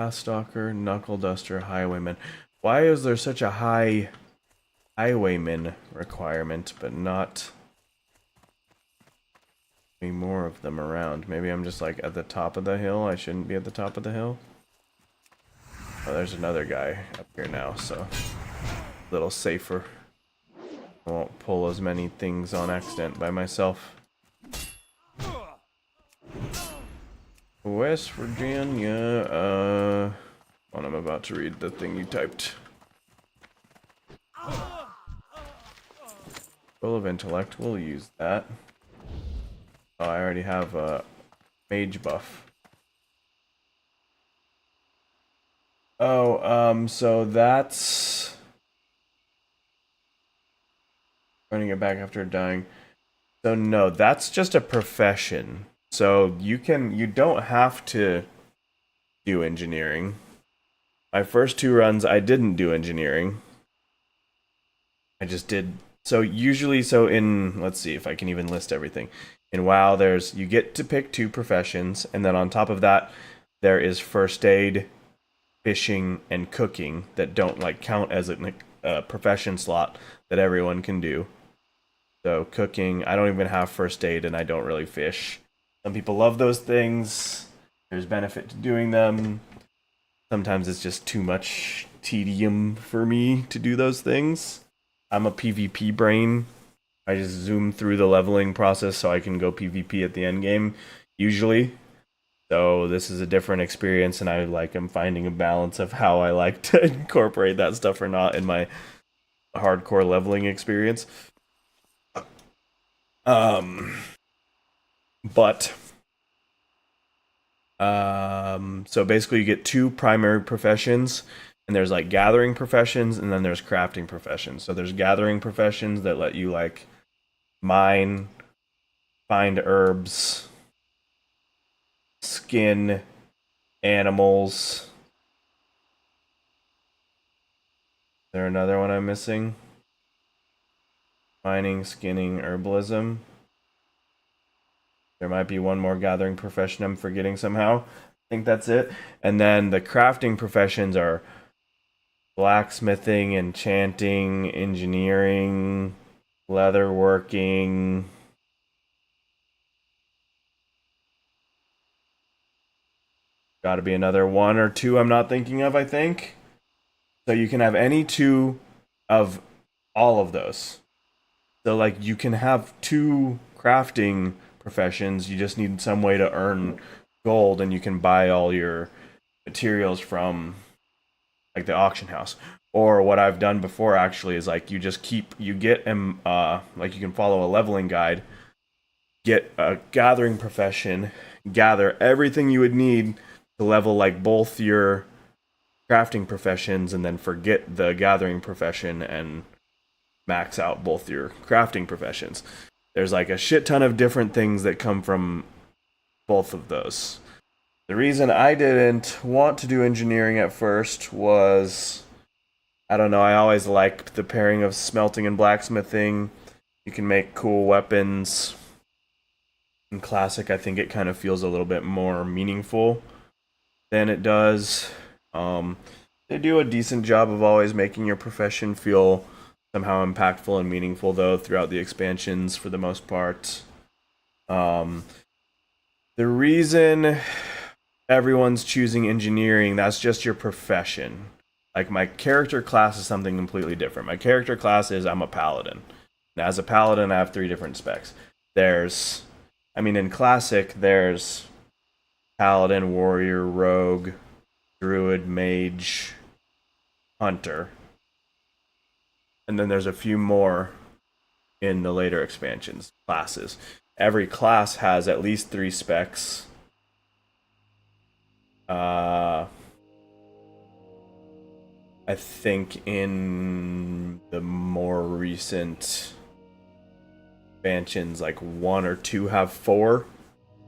Stalker, knuckle duster, highwayman. Why is there such a high highwayman requirement, but not any more of them around? Maybe I'm just like at the top of the hill. I shouldn't be at the top of the hill. Oh, there's another guy up here now, so a little safer. I won't pull as many things on accident by myself. West Virginia, I'm about to read the thing you typed. Full of intellect, we'll use that. Oh, I already have a mage buff. Oh, so that's... running it back after dying. So no, that's just a profession. So you don't have to do engineering. My first 2 runs, I didn't do engineering. I just did. So usually, let's see if I can even list everything. In WoW, you get to pick 2 professions, and then on top of that, there is first aid, fishing, and cooking that don't like count as a profession slot that everyone can do. So cooking, I don't even have first aid, and I don't really fish. Some people love those things. There's benefit to doing them. Sometimes it's just too much tedium for me to do those things. I'm a PvP brain. I just zoom through the leveling process so I can go PvP at the end game, usually. So this is a different experience, and I'm finding a balance of how I like to incorporate that stuff or not in my hardcore leveling experience. So basically you get 2 primary professions, and there's like gathering professions, and then there's crafting professions. So there's gathering professions that let you like mine, find herbs, skin animals. Is there another one I'm missing? Mining, skinning, herbalism. There might be one more gathering profession I'm forgetting somehow. I think that's it. And then the crafting professions are blacksmithing, enchanting, engineering, leatherworking, got to be another 1 or 2 I'm not thinking of, I think. So you can have any 2 of all of those. So like you can have 2 crafting professions, you just need some way to earn gold, and you can buy all your materials from like the auction house. Or what I've done before actually is like you get like you can follow a leveling guide, get a gathering profession, gather everything you would need to level like both your crafting professions, and then forget the gathering profession and max out both your crafting professions. There's like a shit ton of different things that come from both of those. The reason I didn't want to do engineering at first was, I don't know, I always liked the pairing of smelting and blacksmithing. You can make cool weapons. In Classic, I think it kind of feels a little bit more meaningful than it does. They do a decent job of always making your profession feel somehow impactful and meaningful, though, throughout the expansions for the most part. The reason everyone's choosing engineering, that's just your profession. Like, my character class is something completely different. My character class is I'm a paladin. And as a paladin, I have 3 different specs. In Classic, there's paladin, warrior, rogue, druid, mage, hunter. And then there's a few more in the later expansions, classes. Every class has at least 3 specs. I think in the more recent expansions, like 1 or 2 have 4,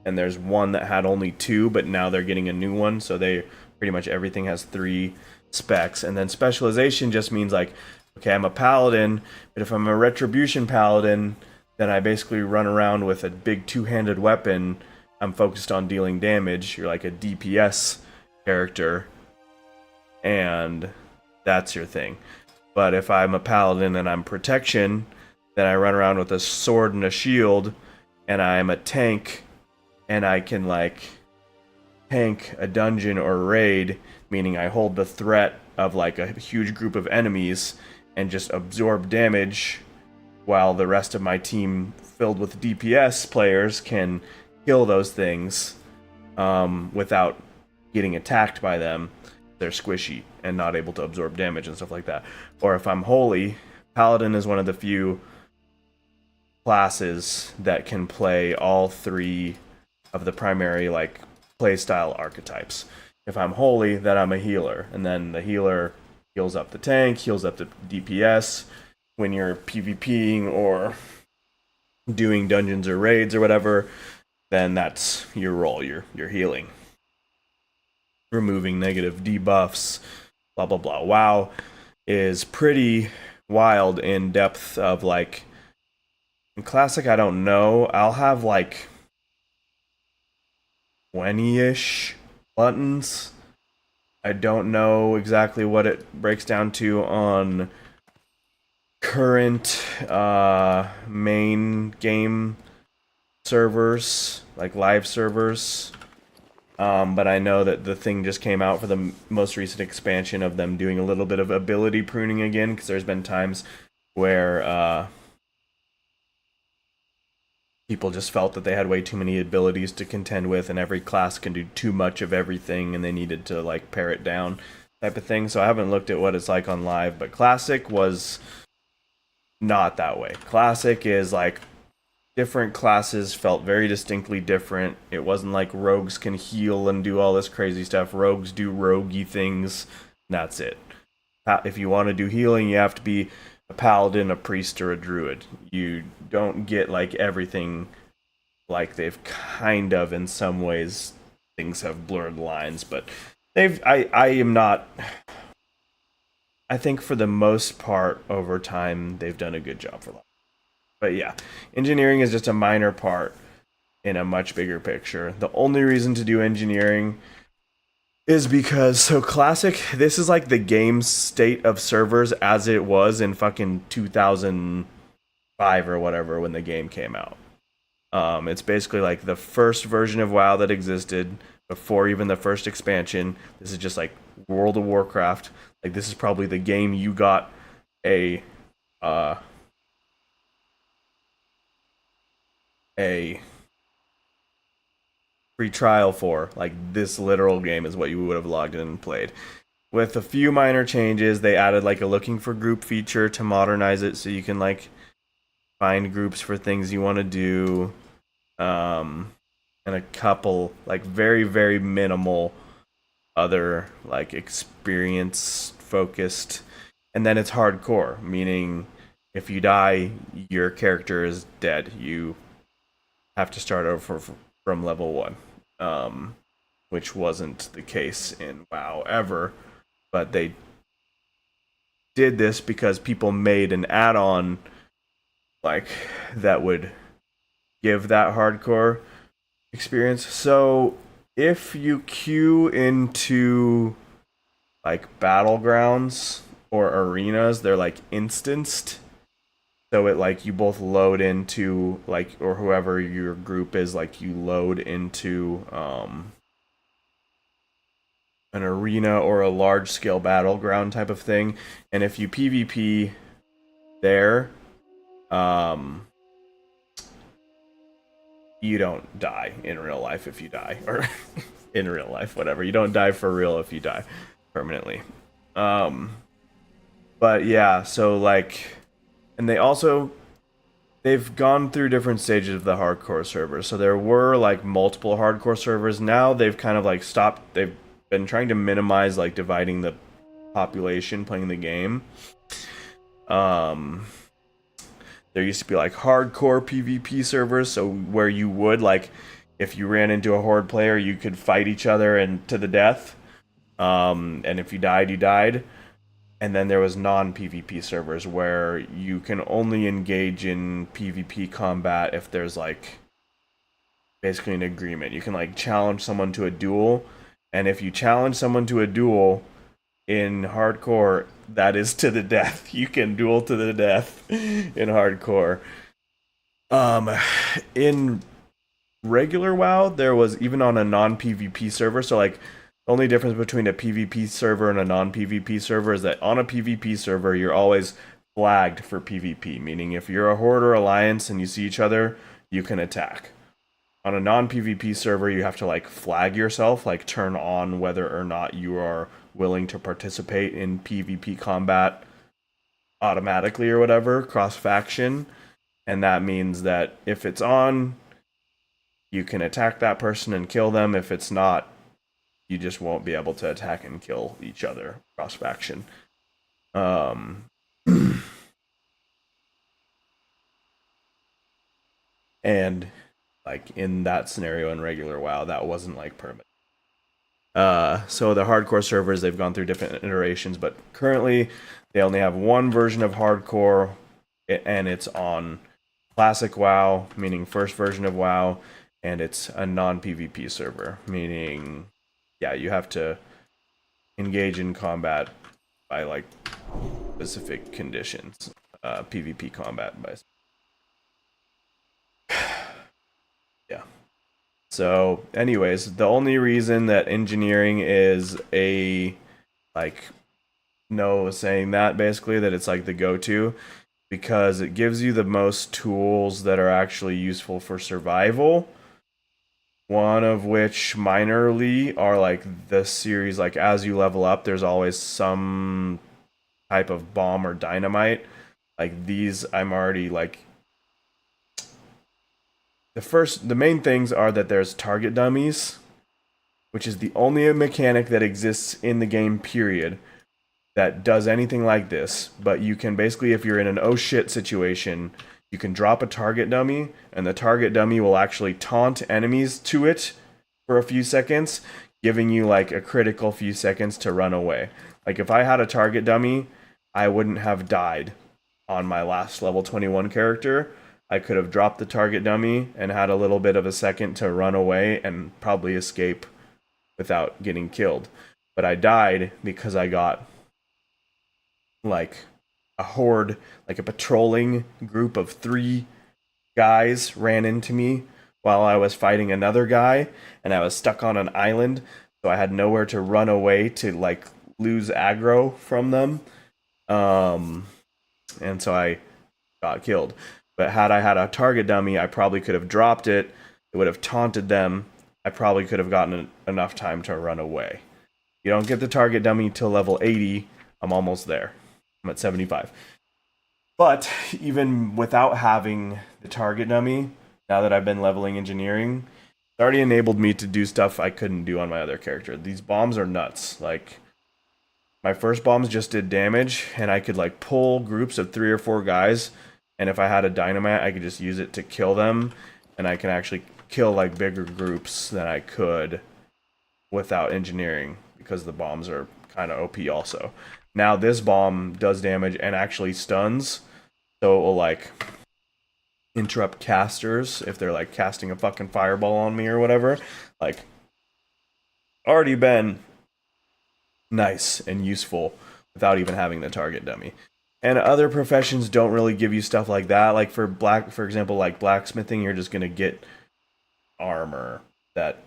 and there's one that had only 2, but now they're getting a new one, so they pretty much everything has 3 specs. And then specialization just means like, okay, I'm a paladin, but if I'm a retribution paladin, then I basically run around with a big 2-handed weapon. I'm focused on dealing damage. You're like a DPS character, and that's your thing. But if I'm a paladin and I'm protection, then I run around with a sword and a shield, and I'm a tank, and I can like tank a dungeon or raid, meaning I hold the threat of like a huge group of enemies and just absorb damage, while the rest of my team filled with DPS players can kill those things without getting attacked by them. They're squishy and not able to absorb damage and stuff like that. Or if I'm holy, paladin is one of the few classes that can play all 3 of the primary like playstyle archetypes. If I'm holy, then I'm a healer, and then the healer heals up the tank, heals up the DPS. When you're PvPing or doing dungeons or raids or whatever, then that's your role. You're healing, removing negative debuffs, blah blah blah. WoW is pretty wild in depth of like, in Classic, I don't know, I'll have like 20-ish buttons. I don't know exactly what it breaks down to on current main game servers, like live servers. But I know that the thing just came out for the most recent expansion of them doing a little bit of ability pruning again, because there's been times where people just felt that they had way too many abilities to contend with, and every class can do too much of everything, and they needed to like pare it down, type of thing. So I haven't looked at what it's like on live, but Classic was not that way. Classic is like different classes felt very distinctly different. It wasn't like rogues can heal and do all this crazy stuff. Rogues do roguey things. That's it. If you want to do healing, you have to be a paladin, a priest, or a druid. You don't get like everything. Like they've kind of, in some ways, things have blurred lines, but I am not. I think for the most part, over time, they've done a good job for life. But yeah, engineering is just a minor part in a much bigger picture. The only reason to do engineering is because, so Classic, this is like the game state of servers as it was in fucking 2005 or whatever when the game came out. It's basically like the first version of WoW that existed before even the first expansion. This is just like World of Warcraft. Like, this is probably the game you got a free trial for. Like, this literal game is what you would have logged in and played. With a few minor changes, they added like a looking for group feature to modernize it so you can like find groups for things you want to do. And a couple like very, very minimal other like experience focused. And then it's hardcore, meaning if you die, your character is dead. You have to start over from level 1, which wasn't the case in WoW ever. But they did this because people made an add-on like that would give that hardcore experience. So if you queue into like battlegrounds or arenas, they're like instanced. So it like you both load into like, or whoever your group is, like you load into an arena or a large scale battleground type of thing. And if you PvP there, you don't die in real life if you die, or in real life, whatever. You don't die for real if you die permanently. But yeah, so like, and they've gone through different stages of the hardcore servers. So there were like multiple hardcore servers. Now they've kind of like stopped. They've been trying to minimize like dividing the population playing the game. There used to be like hardcore PvP servers, so where you would like, if you ran into a horde player, you could fight each other and to the death. And if you died, you died. And then there was non-PvP servers where you can only engage in PvP combat if there's like basically an agreement. You can like challenge someone to a duel, and if you challenge someone to a duel in hardcore, that is to the death. You can duel to the death in hardcore. In regular WoW, there was even on a non-PvP server, so like the only difference between a PvP server and a non-PvP server is that on a PvP server, you're always flagged for PvP, meaning if you're a horde or alliance and you see each other, you can attack. On a non-PvP server, you have to like flag yourself, like turn on whether or not you are willing to participate in PvP combat automatically or whatever, cross-faction. And that means that if it's on, you can attack that person and kill them. If it's not, you just won't be able to attack and kill each other cross-faction. And like in that scenario in regular WoW, that wasn't like permanent. So the hardcore servers, they've gone through different iterations, but currently they only have one version of hardcore, and it's on classic WoW, meaning first version of WoW, and it's a non-PvP server, meaning yeah, you have to engage in combat by like specific conditions. PvP combat by yeah. So anyways, the only reason that engineering is a like saying that basically that it's like the go-to, because it gives you the most tools that are actually useful for survival. One of which minorly are like the series, like as you level up, there's always some type of bomb or dynamite. Like these, I'm already like, the main things are that there's target dummies, which is the only mechanic that exists in the game, period, that does anything like this. But you can basically, if you're in an oh shit situation, you can drop a target dummy, and the target dummy will actually taunt enemies to it for a few seconds, giving you like a critical few seconds to run away. Like if I had a target dummy, I wouldn't have died on my last level 21 character. I could have dropped the target dummy and had a little bit of a second to run away and probably escape without getting killed. But I died because I got like a horde, like a patrolling group of 3 guys ran into me while I was fighting another guy, and I was stuck on an island, so I had nowhere to run away to like lose aggro from them. And so I got killed. But had I had a target dummy, I probably could have dropped it. It would have taunted them. I probably could have gotten enough time to run away. You don't get the target dummy till level 80. I'm almost there. I'm at 75. But even without having the target dummy, now that I've been leveling engineering, it's already enabled me to do stuff I couldn't do on my other character. These bombs are nuts. Like, my first bombs just did damage, and I could like pull groups of 3 or 4 guys, and if I had a dynamite, I could just use it to kill them, and I can actually kill like bigger groups than I could without engineering, because the bombs are kind of OP also. Now this bomb does damage and actually stuns, so it will like interrupt casters if they're like casting a fucking fireball on me or whatever. Like, already been nice and useful without even having the target dummy. And other professions don't really give you stuff like that. Like for example, like blacksmithing, you're just gonna get armor that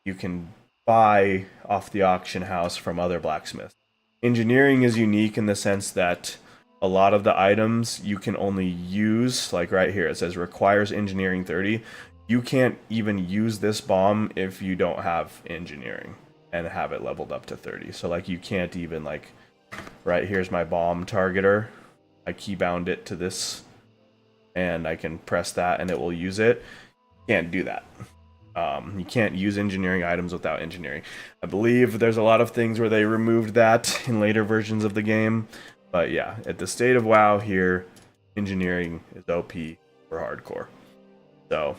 you can buy off the auction house from other blacksmiths. Engineering is unique in the sense that a lot of the items you can only use, like right here, it says requires engineering 30. You can't even use this bomb if you don't have engineering and have it leveled up to 30. So like you can't even like, right here's my bomb targeter. I keybound it to this and I can press that and it will use it. Can't do that. You can't use engineering items without engineering. I believe there's a lot of things where they removed that in later versions of the game. But yeah, at the state of WoW here, engineering is OP for hardcore. So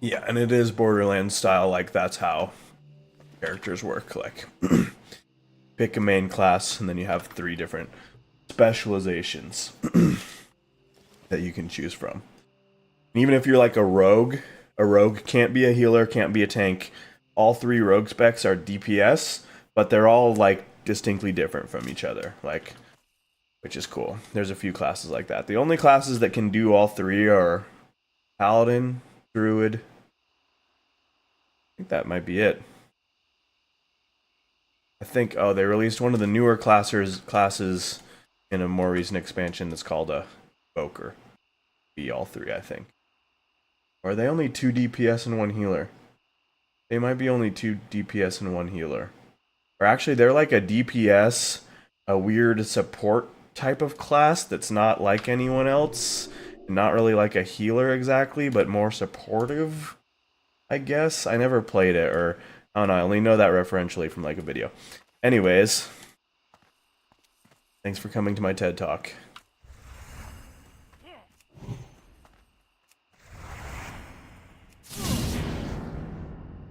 yeah, and it is Borderlands style, like that's how characters work. Like pick a main class and then you have 3 different specializations that you can choose from. And even if you're like a rogue can't be a healer, can't be a tank. All 3 rogue specs are DPS, but they're all like distinctly different from each other, like, which is cool. There's a few classes like that. The only classes that can do all 3 are Paladin, Druid. I think that might be it. I think, oh, they released one of the newer classes in a more recent expansion that's called a Evoker. Be all 3, I think. Or are they only 2 DPS and 1 healer? They might be only 2 DPS and 1 healer. Or actually, they're like a DPS, a weird support type of class that's not like anyone else. Not really like a healer exactly, but more supportive, I guess. I never played it, or I don't know, I only know that referentially from like a video. Anyways, thanks for coming to my TED Talk.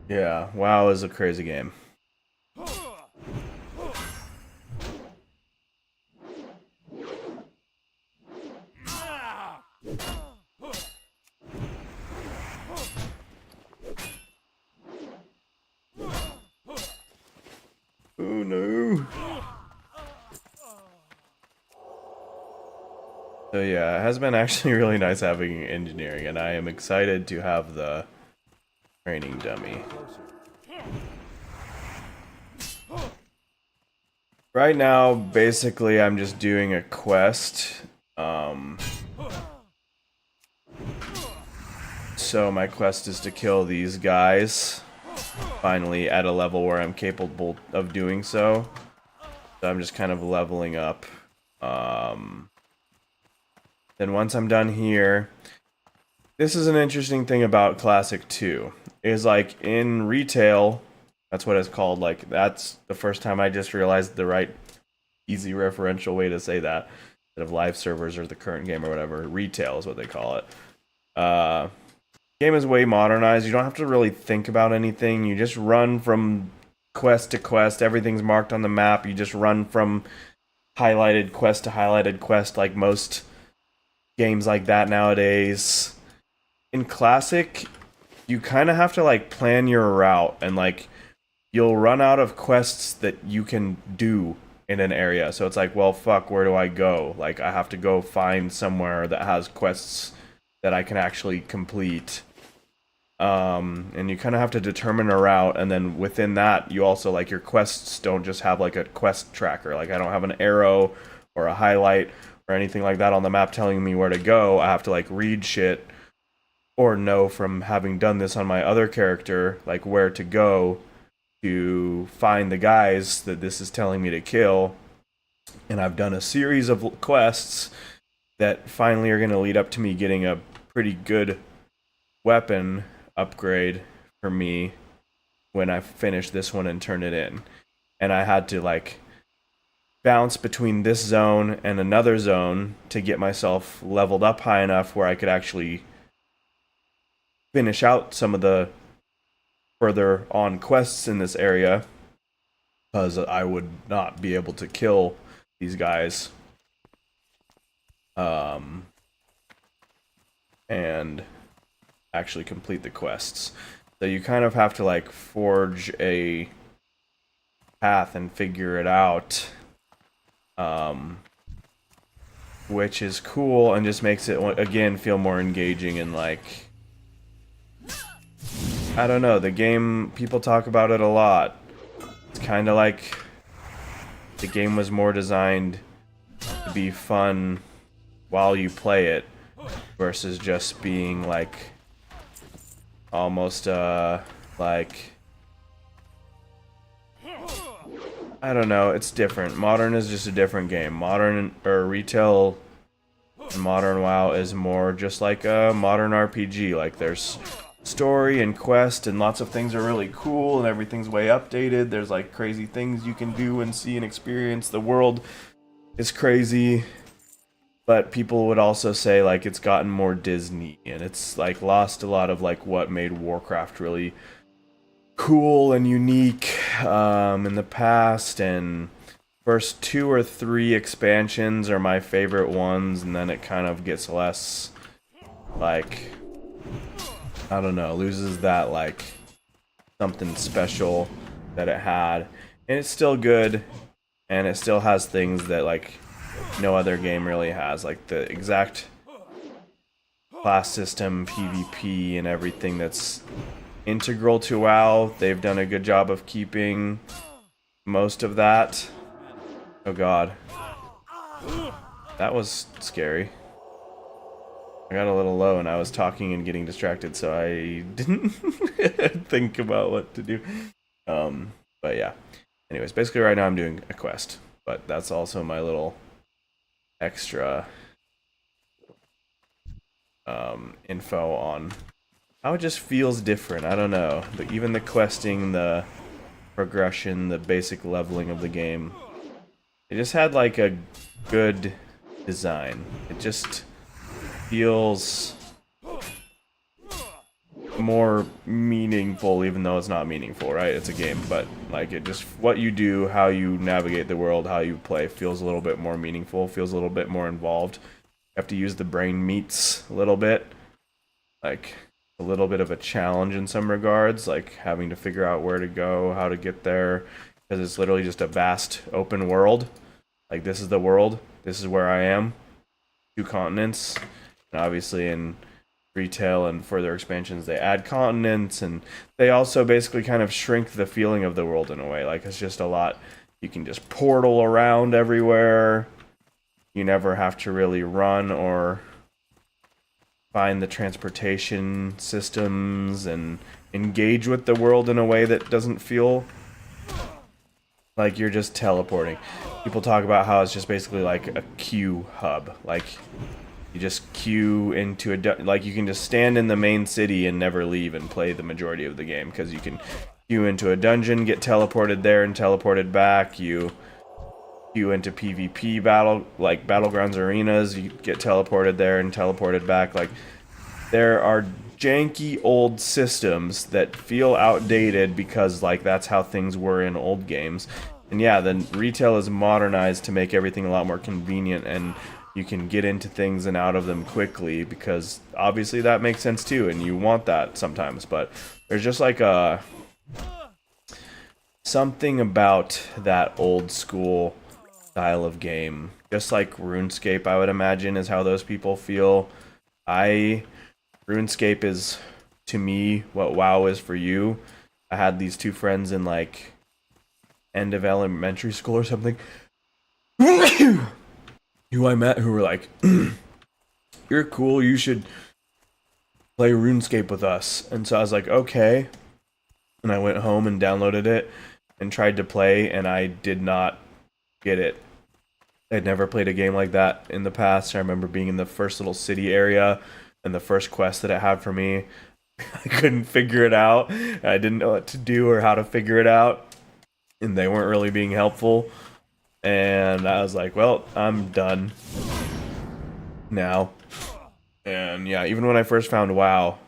Yeah, WoW is a crazy game. Oh no. So yeah, it has been actually really nice having engineering, and I am excited to have the training dummy. Right now, basically, I'm just doing a quest. So my quest is to kill these guys. Finally, at a level where I'm capable of doing so. So I'm just kind of leveling up. Then once I'm done here, this is an interesting thing about Classic 2. Is like in retail, that's what it's called. Like that's the first time I just realized the right easy referential way to say that. Instead of live servers or the current game or whatever. Retail is what they call it. Game is way modernized. You don't have to really think about anything. You just run from quest to quest. Everything's marked on the map. You just run from highlighted quest to highlighted quest like most games like that nowadays. In Classic, you kind of have to like plan your route, and like you'll run out of quests that you can do in an area. So it's like, well, fuck, where do I go? Like, I have to go find somewhere that has quests that I can actually complete. And you kind of have to determine a route, and then within that, you also, like, your quests don't just have, like, a quest tracker. Like, I don't have an arrow or a highlight or anything like that on the map telling me where to go. I have to, like, read shit or know from having done this on my other character, like, where to go to find the guys that this is telling me to kill. And I've done a series of quests that finally are going to lead up to me getting a pretty good weapon upgrade for me when I finish this one and turn it in. And I had to, like, bounce between this zone and another zone to get myself leveled up high enough where I could actually finish out some of the further on quests in this area, because I would not be able to kill these guys and actually complete the quests. So you kind of have to, like, forge a path and figure it out, which is cool and just makes it, again, feel more engaging. And, like, I don't know, the game, people talk about it a lot. It's kind of like the game was more designed to be fun while you play it versus just being, like, almost, like, I don't know, it's different. Modern is just a different game. Modern, or retail, modern WoW is more just like a modern RPG. Like, there's story and quest and lots of things are really cool and everything's way updated. There's, like, crazy things you can do and see and experience. The world is crazy, but people would also say, like, it's gotten more Disney and it's, like, lost a lot of, like, what made Warcraft really cool and unique in the past. And first 2 or 3 expansions are my favorite ones, and then it kind of gets less, like, I don't know, loses that, like, something special that it had. And it's still good, and it still has things that, like, no other game really has, like the exact class system, PvP, and everything that's integral to WoW. They've done a good job of keeping most of that. Oh god. That was scary. I got a little low and I was talking and getting distracted, so I didn't think about what to do. But yeah. Anyways, basically right now I'm doing a quest, but that's also my little extra info on how it just feels different. I don't know. Even the questing, the progression, the basic leveling of the game, it just had, like, a good design. It just feels more meaningful, even though it's not meaningful, right? It's a game, but, like, it just, what you do, how you navigate the world, how you play, feels a little bit more meaningful, feels a little bit more involved. You have to use the brain meats a little bit, like a little bit of a challenge in some regards, like having to figure out where to go, how to get there, because it's literally just a vast open world. Like, this is the world, this is where I am, 2 continents, and obviously in retail and further expansions they add continents, and they also basically kind of shrink the feeling of the world in a way. Like, it's just a lot, you can just portal around everywhere, you never have to really run or find the transportation systems and engage with the world in a way that doesn't feel like you're just teleporting. People talk about how it's just basically like a queue hub, like you just queue into like you can just stand in the main city and never leave and play the majority of the game, because you can queue into a dungeon, get teleported there and teleported back. You queue into PvP battle, like battlegrounds arenas, you get teleported there and teleported back. Like, there are janky old systems that feel outdated because, like, that's how things were in old games. And yeah, then retail is modernized to make everything a lot more convenient, and you can get into things and out of them quickly, because obviously that makes sense too, and you want that sometimes. But there's just like something about that old school style of game. Just like RuneScape, I would imagine, is how those people feel. RuneScape is, to me, what WoW is for you. I had these two friends in, like, end of elementary school or something, who I met, who were like, you're cool, you should play RuneScape with us. And so I was like, okay. And I went home and downloaded it and tried to play, and I did not get it. I'd never played a game like that in the past. I remember being in the first little city area, and the first quest that it had for me, I couldn't figure it out. I didn't know what to do or how to figure it out, and they weren't really being helpful. And I was like, well, I'm done now. And yeah, even when I first found WoW,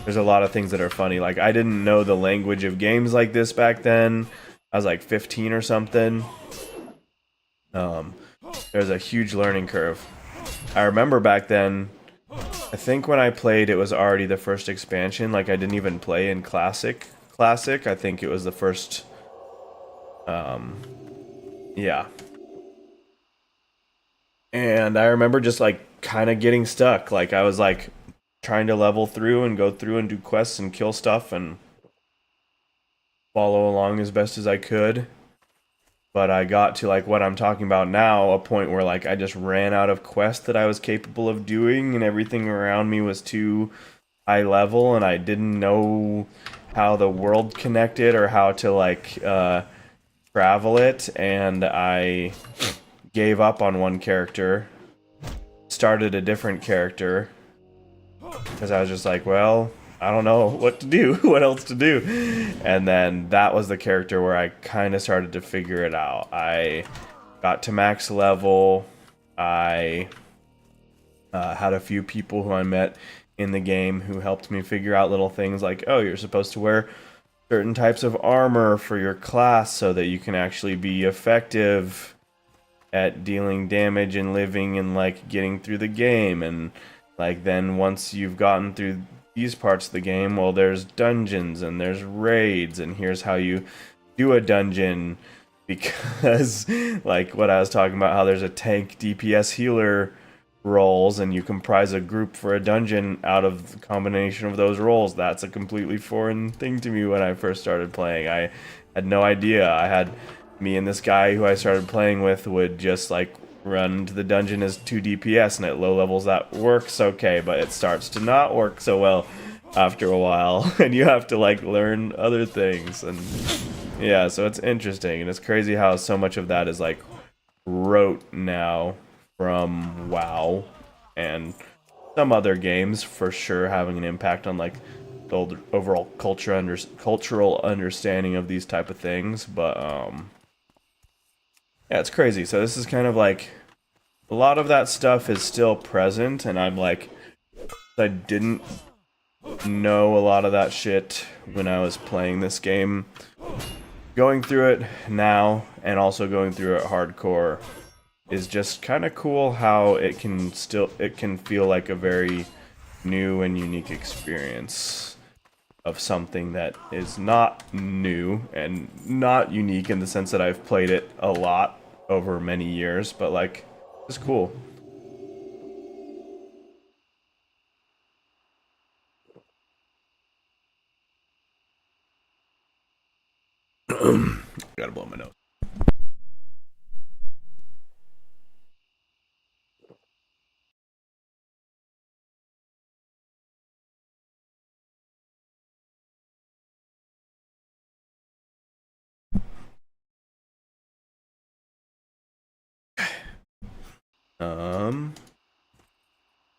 there's a lot of things that are funny. Like, I didn't know the language of games like this back then. I was like 15 or something. There's a huge learning curve. I remember back then, I think when I played, it was already the first expansion. Like, I didn't even play in Classic. I think it was the first, yeah. And I remember just, like, kind of getting stuck. Like, I was, like, trying to level through and go through and do quests and kill stuff and follow along as best as I could. But I got to, like, what I'm talking about now, a point where, like, I just ran out of quests that I was capable of doing, and everything around me was too high level, and I didn't know how the world connected or how to, like, travel it, and I gave up on one character, started a different character, because I was just like, well, I don't know what to do, what else to do. And then that was the character where I kind of started to figure it out. I got to max level. I had a few people who I met in the game who helped me figure out little things like, oh, you're supposed to wear certain types of armor for your class so that you can actually be effective at dealing damage and living and, like, getting through the game. And, like, then once you've gotten through these parts of the game, well, there's dungeons and there's raids, and here's how you do a dungeon, because, like, what I was talking about, how there's a tank, DPS, healer roles, and you comprise a group for a dungeon out of the combination of those roles. That's a completely foreign thing to me when I first started playing. I had no idea. I had me and this guy who I started playing with would just, like, run to the dungeon as 2 DPS, and at low levels that works okay, but it starts to not work so well after a while, and you have to, like, learn other things. And yeah, so it's interesting, and it's crazy how so much of that is, like, rote now from WoW and some other games, for sure, having an impact on, like, the overall cultural understanding of these type of things. But yeah, it's crazy. So this is kind of like, a lot of that stuff is still present, and I'm like, I didn't know a lot of that shit when I was playing this game. Going through it now, and also going through it hardcore, is just kind of cool how it can feel like a very new and unique experience of something that is not new and not unique in the sense that I've played it a lot over many years, but, like, it's cool. Gotta blow my nose.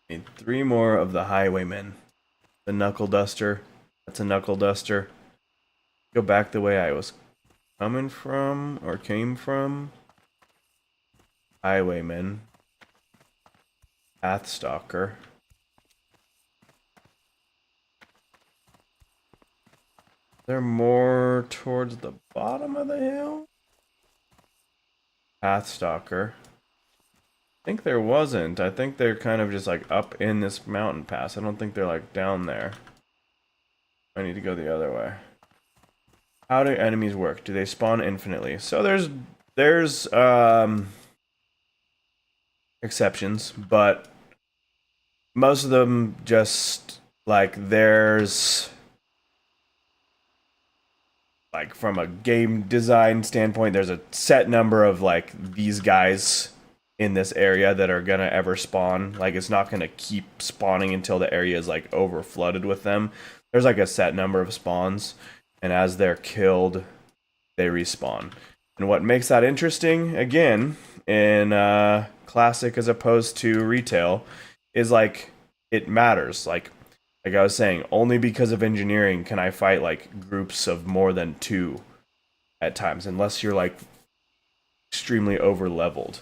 Need 3 more of the highwaymen. The knuckle duster. That's a knuckle duster. Go back the way I was coming from, or came from. Highwayman. Pathstalker. They're more towards the bottom of the hill. Pathstalker. I think there wasn't. I think they're kind of just, like, up in this mountain pass. I don't think they're, like, down there. I need to go the other way. How do enemies work? Do they spawn infinitely? So there's exceptions, but most of them just like there's like from a game design standpoint, there's a set number of like these guys in this area that are gonna ever spawn. Like it's not gonna keep spawning until the area is like over flooded with them. There's like a set number of spawns, and as they're killed, they respawn. And what makes that interesting, again, in classic as opposed to retail, is like it matters. Like I was saying, only because of engineering can I fight like groups of more than 2 at times, unless you're like extremely over leveled.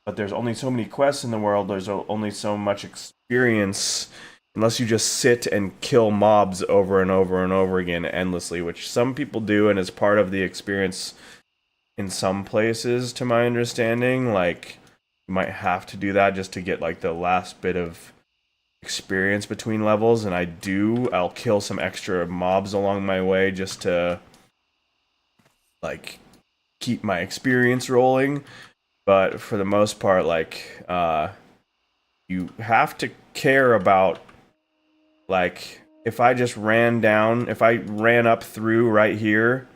But there's only so many quests in the world, there's only so much experience, unless you just sit and kill mobs over and over and over again endlessly, which some people do and is part of the experience in some places, to my understanding. Like you might have to do that just to get like the last bit of experience between levels, and I'll kill some extra mobs along my way just to like keep my experience rolling. But for the most part, like you have to care about, like if I ran up through right here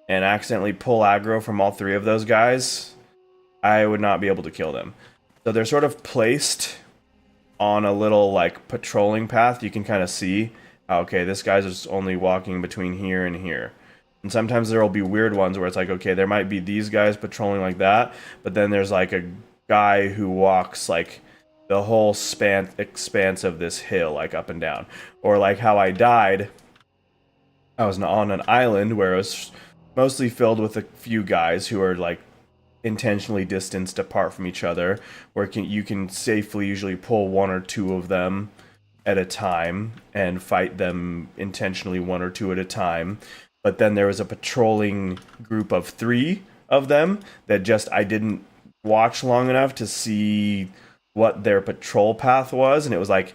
and accidentally pull aggro from all 3 of those guys, I would not be able to kill them. So they're sort of placed on a little like patrolling path. You can kind of see, okay, this guy's just only walking between here and here. And sometimes there will be weird ones where it's like, okay, there might be these guys patrolling like that, but then there's like a guy who walks like the whole expanse of this hill, like up and down. Or like how I died, I was on an island where it was mostly filled with a few guys who are like intentionally distanced apart from each other, where you can safely usually pull 1 or 2 of them at a time and fight them intentionally 1 or 2 at a time. But then there was a patrolling group of 3 of them that just I didn't watch long enough to see what their patrol path was, and it was like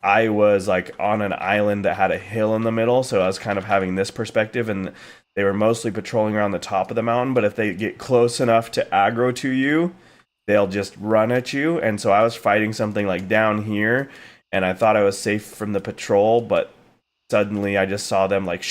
I was like on an island that had a hill in the middle, so I was kind of having this perspective, and they were mostly patrolling around the top of the mountain, but if they get close enough to aggro to you, they'll just run at you. And so I was fighting something like down here, and I thought I was safe from the patrol, but suddenly I just saw them like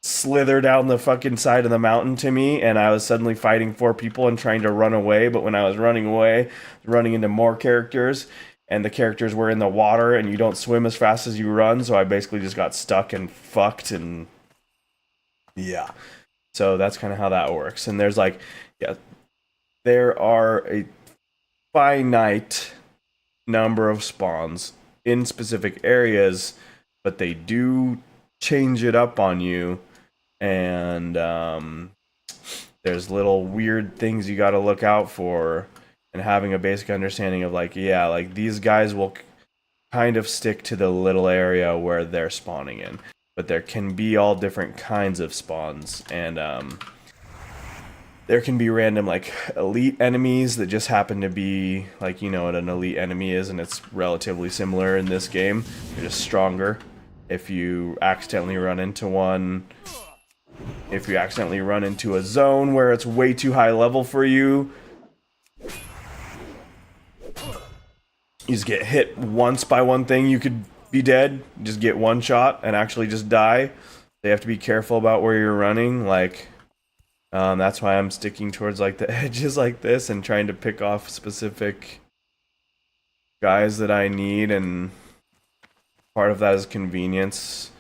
slither down the fucking side of the mountain to me, and I was suddenly fighting 4 people and trying to run away, but when I was running away, running into more characters, and the characters were in the water, and you don't swim as fast as you run, so I basically just got stuck and fucked, and yeah. So that's kind of how that works. And there's like, yeah, there are a finite number of spawns in specific areas, but they do change it up on you. And there's little weird things you got to look out for, and having a basic understanding of like, yeah, like these guys will kind of stick to the little area where they're spawning in. But there can be all different kinds of spawns, and there can be random like elite enemies that just happen to be like, you know what an elite enemy is, and it's relatively similar in this game. They're just stronger. If you accidentally run into one, if you accidentally run into a zone where it's way too high level for you, you just get hit once by one thing, you could be dead, just get one shot and actually just die. They have to be careful about where you're running. Like that's why I'm sticking towards like the edges like this and trying to pick off specific guys that I need, and part of that is convenience.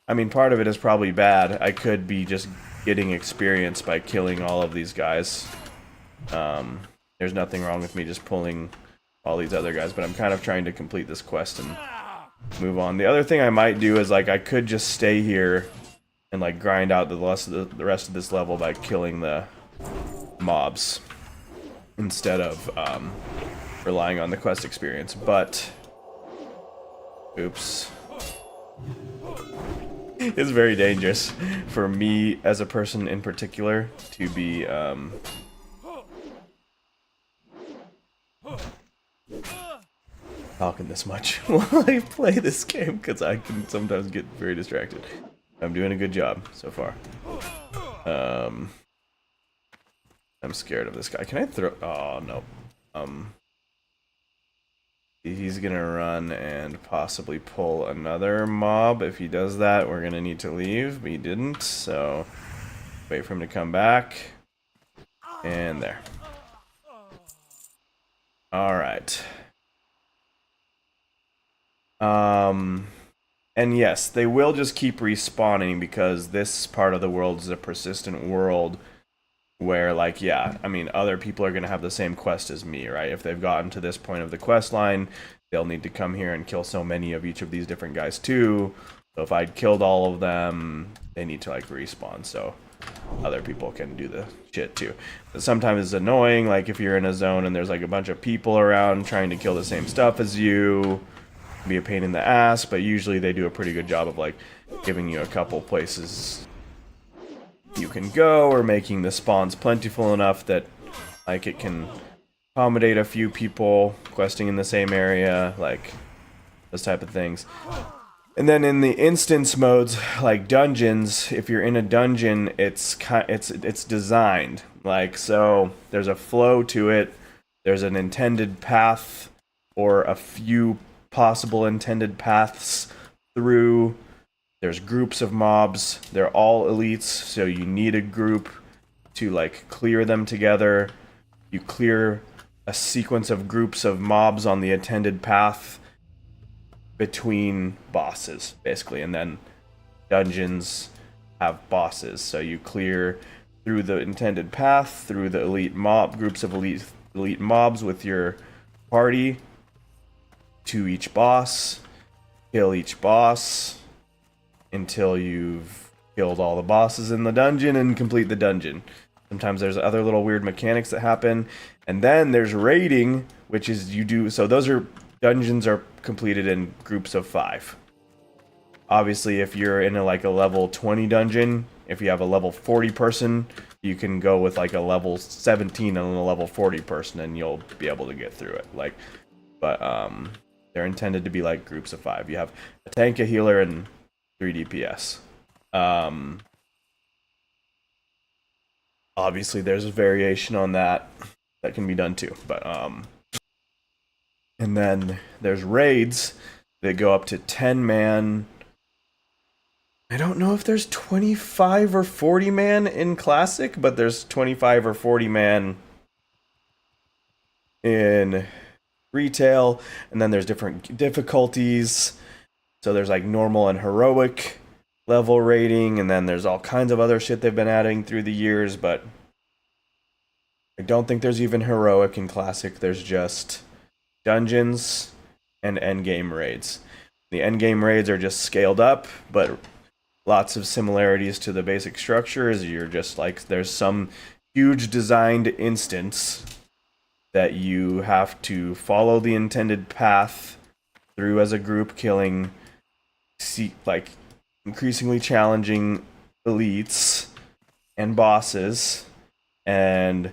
I mean, part of it is probably bad. I could be just getting experience by killing all of these guys. There's nothing wrong with me just pulling all these other guys, but I'm kind of trying to complete this quest and move on. The other thing I might do is like I could just stay here and like grind out the rest of this level by killing the mobs instead of relying on the quest experience. But oops, it's very dangerous for me as a person in particular to be talking this much while I play this game, because I can sometimes get very distracted. I'm doing a good job so far. I'm scared of this guy. Can I throw? Oh no. He's gonna run and possibly pull another mob. If he does that, we're gonna need to leave, but he didn't, so wait for him to come back. And there. Alright. And yes, they will just keep respawning because this part of the world is a persistent world where, like, yeah, I mean, other people are going to have the same quest as me, right? If they've gotten to this point of the quest line, they'll need to come here and kill so many of each of these different guys too. So if I'd killed all of them, they need to, like, respawn, so other people can do the shit too. But sometimes it's annoying, like, if you're in a zone and there's, like, a bunch of people around trying to kill the same stuff as you. Be a pain in the ass, but usually they do a pretty good job of, like, giving you a couple places you can go, or making the spawns plentiful enough that, like, it can accommodate a few people questing in the same area, like those type of things. And then in the instance modes, like dungeons, if you're in a dungeon, it's designed like so. There's a flow to it. There's an intended path, or a few possible intended paths through. There's groups of mobs. They're all elites, so you need a group to, like, clear them together. You clear a sequence of groups of mobs on the intended path between bosses, basically, and then dungeons have bosses. So you clear through the intended path, through the elite mob groups of elite mobs with your party, to each boss, kill each boss until you've killed all the bosses in the dungeon and complete the dungeon. Sometimes there's other little weird mechanics that happen, and then there's raiding, which is so those are dungeons are completed in groups of 5. Obviously, if you're in a level 20 dungeon, if you have a level 40 person, you can go with, like, a level 17 and a level 40 person, and you'll be able to get through it. They're intended to be like groups of 5. You have a tank, a healer, and 3 DPS. Obviously, there's a variation on that can be done too. But and then there's raids that go up to 10-man. I don't know if there's 25 or 40 man in Classic, but there's 25 or 40 man in Retail, and then there's different difficulties. So there's, like, normal and heroic level rating, and then there's all kinds of other shit they've been adding through the years, but I don't think there's even heroic in Classic. There's just dungeons and endgame raids. The endgame raids are just scaled up, but lots of similarities to the basic structure. Is you're just, like, there's some huge designed instance that you have to follow the intended path through as a group, killing, like, increasingly challenging elites and bosses, and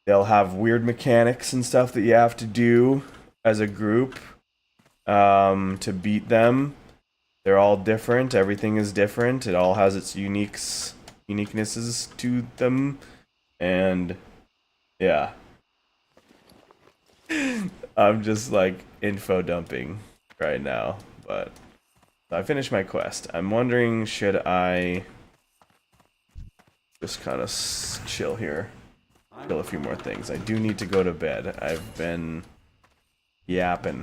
they'll have weird mechanics and stuff that you have to do as a group to beat them. They're all different. Everything is different. It all has its uniquenesses to them, and yeah. I'm just, like, info dumping right now, but I finished my quest. I'm wondering, should I just kind of chill here, kill a few more things? I do need to go to bed. I've been yapping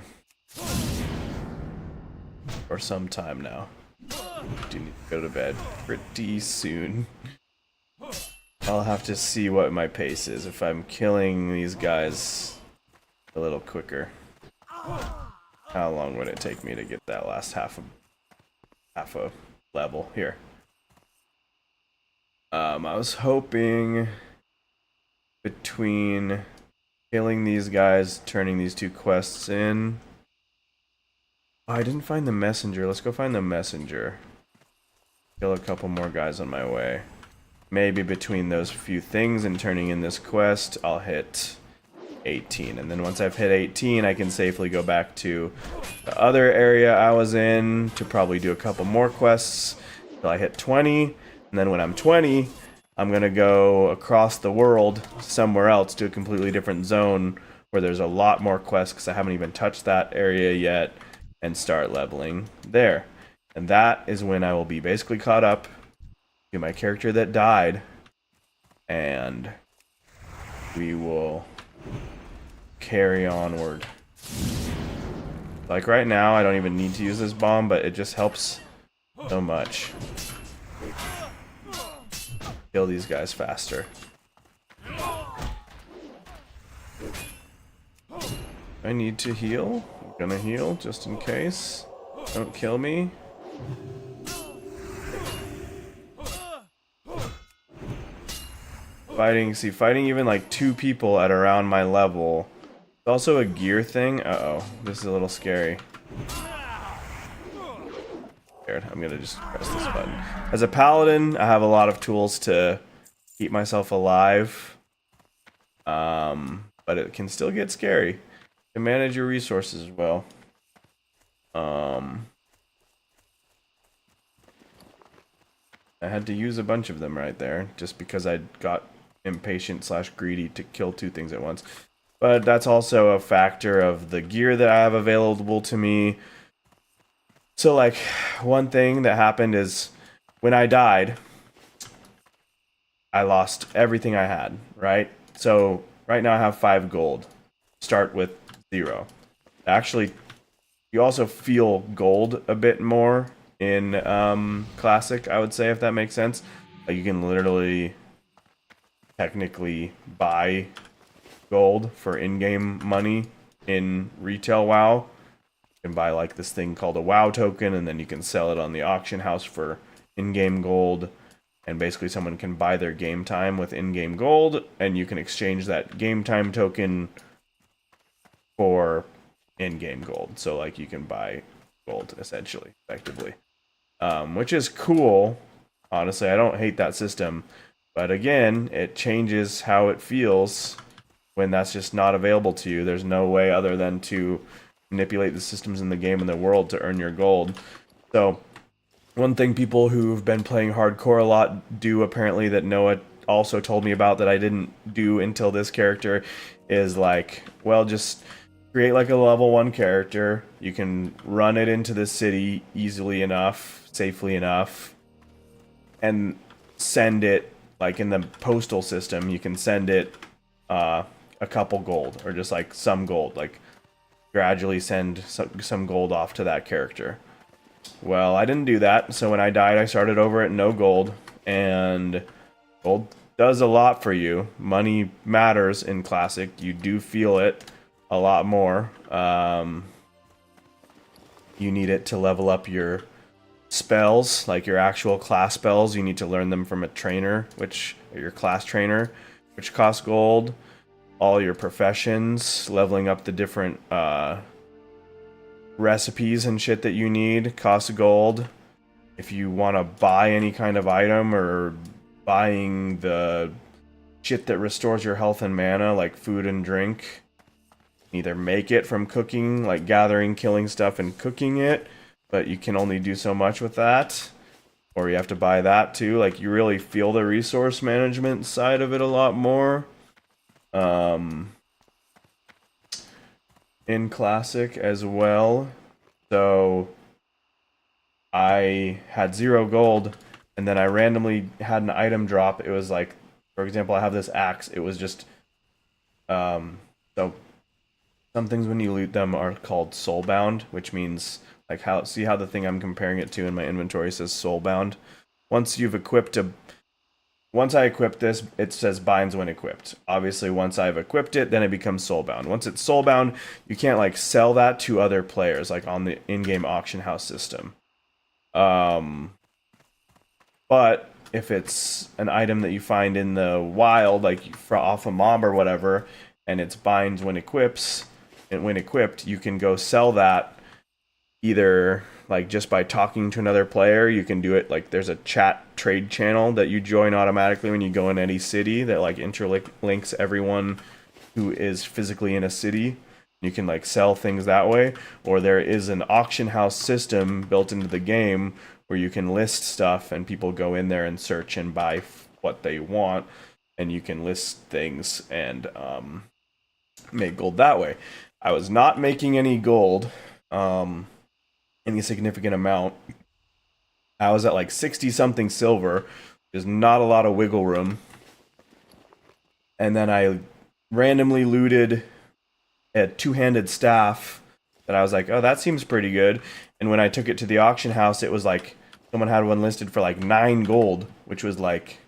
for some time now. I do need to go to bed pretty soon. I'll have to see what my pace is if I'm killing these guys a little quicker. How long would it take me to get that last half a level here? I was hoping between killing these guys, turning these 2 quests in. Oh, I didn't find the messenger. Let's go find the messenger. Kill a couple more guys on my way. Maybe between those few things and turning in this quest, I'll hit 18, and then once I've hit 18, I can safely go back to the other area I was in to probably do a couple more quests till I hit 20, and then when I'm 20, I'm gonna go across the world somewhere else to a completely different zone where where there's a lot more quests because I haven't even touched that area yet, and start leveling there. And that is when I will be basically caught up to my character that died, and we will carry onward. Like right now, I don't even need to use this bomb, but it just helps so much. Kill these guys faster. I need to heal. I'm gonna heal just in case. Don't kill me. Fighting even like 2 people at around my level. It's also a gear thing. Uh-oh, this is a little scary. Scared. I'm gonna just press this button. As a paladin, I have a lot of tools to keep myself alive. But it can still get scary. You can manage your resources as well. I had to use a bunch of them right there, just because I got impatient / greedy to kill 2 things at once. But that's also a factor of the gear that I have available to me. So like, one thing that happened is when I died, I lost everything I had, right? So right now I have 5 gold. Start with 0. Actually, you also feel gold a bit more in Classic, I would say, if that makes sense. Like, you can literally technically buy gold for in-game money in retail WoW. You can buy like this thing called a WoW token, and then you can sell it on the auction house for in-game gold. And basically someone can buy their game time with in-game gold, and you can exchange that game time token for in-game gold. So like, you can buy gold essentially, effectively. Which is cool. Honestly, I don't hate that system. But again, it changes how it feels when that's just not available to you. There's no way other than to manipulate the systems in the game and the world to earn your gold. So, one thing people who've been playing hardcore a lot do, apparently, that Noah also told me about that I didn't do until this character, is like, well, just create like a level 1 character. You can run it into the city easily enough, safely enough, and send it, like in the postal system, you can send it a couple gold, or just like some gold, like gradually send some gold off to that character. Well, I didn't do that, so when I died, I started over at no gold, and gold does a lot for you. Money matters in Classic. You do feel it a lot more. You need it to level up your spells, like your actual class spells. You need to learn them from a trainer, your class trainer, which costs gold. All your professions, leveling up the different recipes and shit that you need, costs gold. If you want to buy any kind of item, or buying the shit that restores your health and mana, like food and drink, either make it from cooking, like gathering, killing stuff and cooking it, but you can only do so much with that, or you have to buy that too. Like, you really feel the resource management side of it a lot more in Classic as well. So I had 0 gold, and then I randomly had an item drop. It was like, for example, I have this axe. It was just so some things when you loot them are called soulbound, which means, like, see how the thing I'm comparing it to in my inventory says soulbound. Once I equip this, it says binds when equipped. Obviously, once I've equipped it, then it becomes soulbound. Once it's soulbound, you can't like sell that to other players, like on the in-game auction house system. But if it's an item that you find in the wild, like off a mob or whatever, and it's binds when equipped, you can go sell that either like just by talking to another player. You can do it like, there's a chat trade channel that you join automatically when you go in any city that like interlinks everyone who is physically in a city. You can like sell things that way, or there is an auction house system built into the game where you can list stuff and people go in there and search and buy what they want, and you can list things and make gold that way. I was not making any gold, any significant amount. I was at like 60 something silver. There's not a lot of wiggle room. And then I randomly looted a two-handed staff that I was like, oh, that seems pretty good. And when I took it to the auction house, it was like someone had one listed for like 9 gold, which was like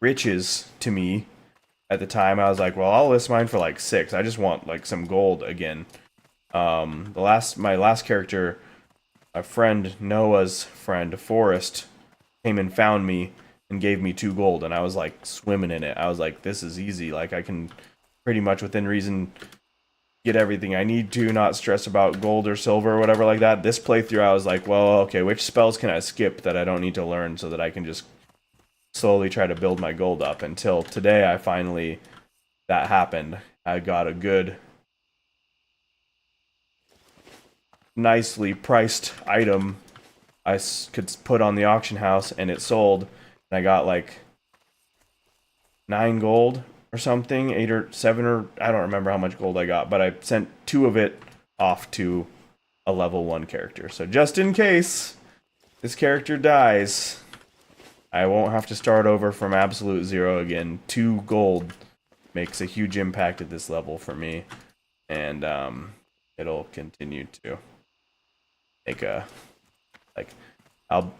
riches to me at the time. I was like, well, I'll list mine for like 6. I just want like some gold again. My last character, a friend, Noah's friend, Forrest, came and found me and gave me 2 gold, and I was like swimming in it. I was like, this is easy. Like, I can pretty much within reason get everything I need to, not stress about gold or silver or whatever like that. This playthrough, I was like, well, okay, which spells can I skip that I don't need to learn so that I can just slowly try to build my gold up? Until today, that happened. I got a good, nicely priced item I could put on the auction house, and it sold. And I got like 9 gold or something, 8 or 7, or I don't remember how much gold I got, but I sent 2 of it off to a level 1 character. So just in case this character dies, I won't have to start over from absolute 0 again. 2 gold makes a huge impact at this level for me, and it'll continue to make a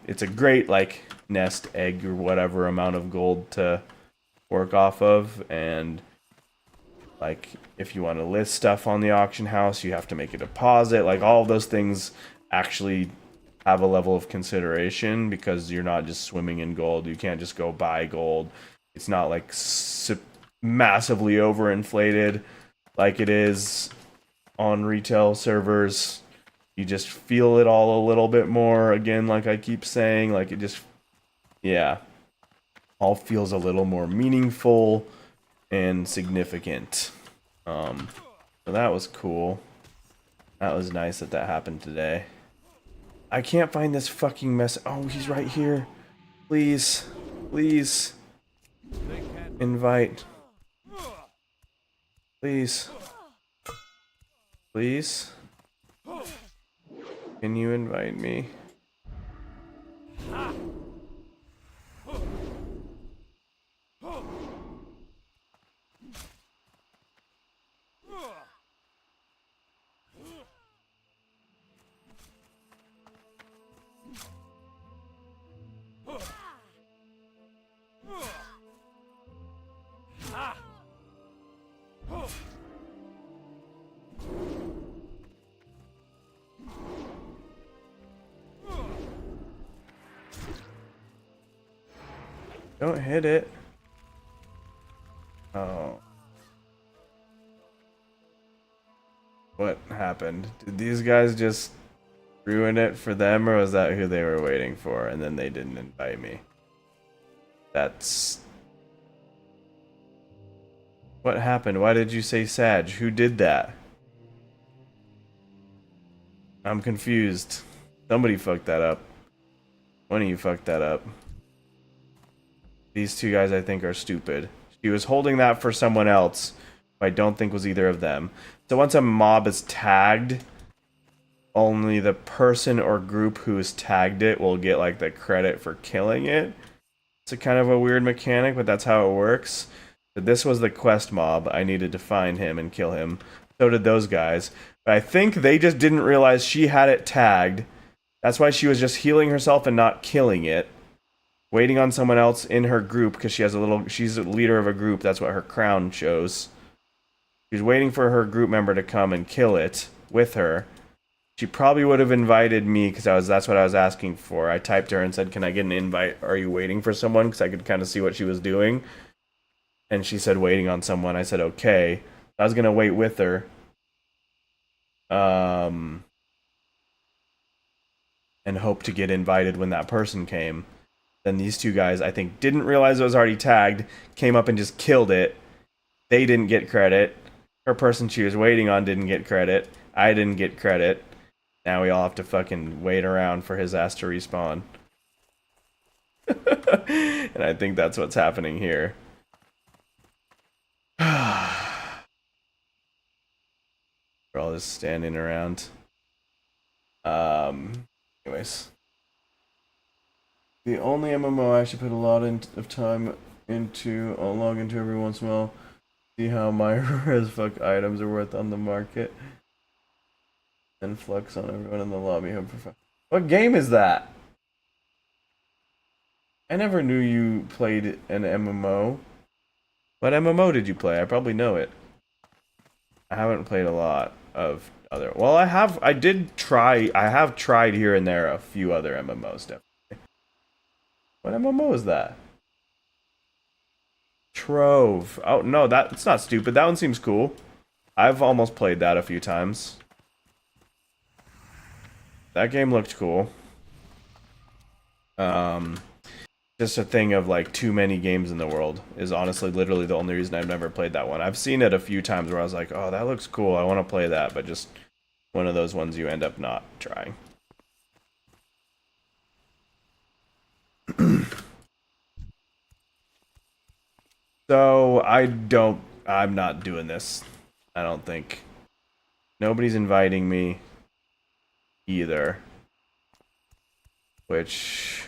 it's a great like nest egg or whatever amount of gold to work off of. And like, if you want to list stuff on the auction house, you have to make a deposit. Like, all of those things actually have a level of consideration, because you're not just swimming in gold. You can't just go buy gold. It's not like massively overinflated like it is on retail servers. You just feel it all a little bit more. Again, like I keep saying, like it just, yeah, all feels a little more meaningful and significant. So that was cool. That was nice that happened today. I can't find this fucking mess. Oh, he's right here. Please, please, invite. Please, please. Can you invite me? Don't hit it. Oh. What happened? Did these guys just ruin it for them, or was that who they were waiting for and then they didn't invite me? That's... What happened? Why did you say Sag? Who did that? I'm confused. Somebody fucked that up. One of you fucked that up. These 2 guys, I think, are stupid. She was holding that for someone else, who I don't think was either of them. So once a mob is tagged, only the person or group who has tagged it will get like the credit for killing it. It's a kind of a weird mechanic, but that's how it works. But this was the quest mob. I needed to find him and kill him. So did those guys. But I think they just didn't realize she had it tagged. That's why she was just healing herself and not killing it. Waiting on someone else in her group, because she's a leader of a group. That's what her crown shows. She's waiting for her group member to come and kill it with her. She probably would have invited me, because that's what I was asking for. I typed to her and said, can I get an invite? Are you waiting for someone? Because I could kind of see what she was doing. And she said waiting on someone. I said okay. I was gonna wait with her. And hope to get invited when that person came. Then these 2 guys, I think, didn't realize it was already tagged, came up and just killed it. They didn't get credit. Her person she was waiting on didn't get credit. I didn't get credit. Now we all have to fucking wait around for his ass to respawn. And I think that's what's happening here. is standing around. Anyways. The only MMO I actually put a lot of time into, I'll log into every once in a while, see how my as fuck items are worth on the market, and flex on everyone in the lobby. What game is that? I never knew you played an MMO. What MMO did you play? I probably know it. I haven't played a lot of other. Well, I have tried here and there a few other MMOs, definitely. What MMO is that? Trove. Oh, no, that's not stupid. That one seems cool. I've almost played that a few times. That game looked cool. Just a thing of like too many games in the world is honestly literally the only reason I've never played that one. I've seen it a few times where I was like, oh, that looks cool. I want to play that, but just one of those ones you end up not trying. So I'm not doing this. I don't think. Nobody's inviting me either. Which...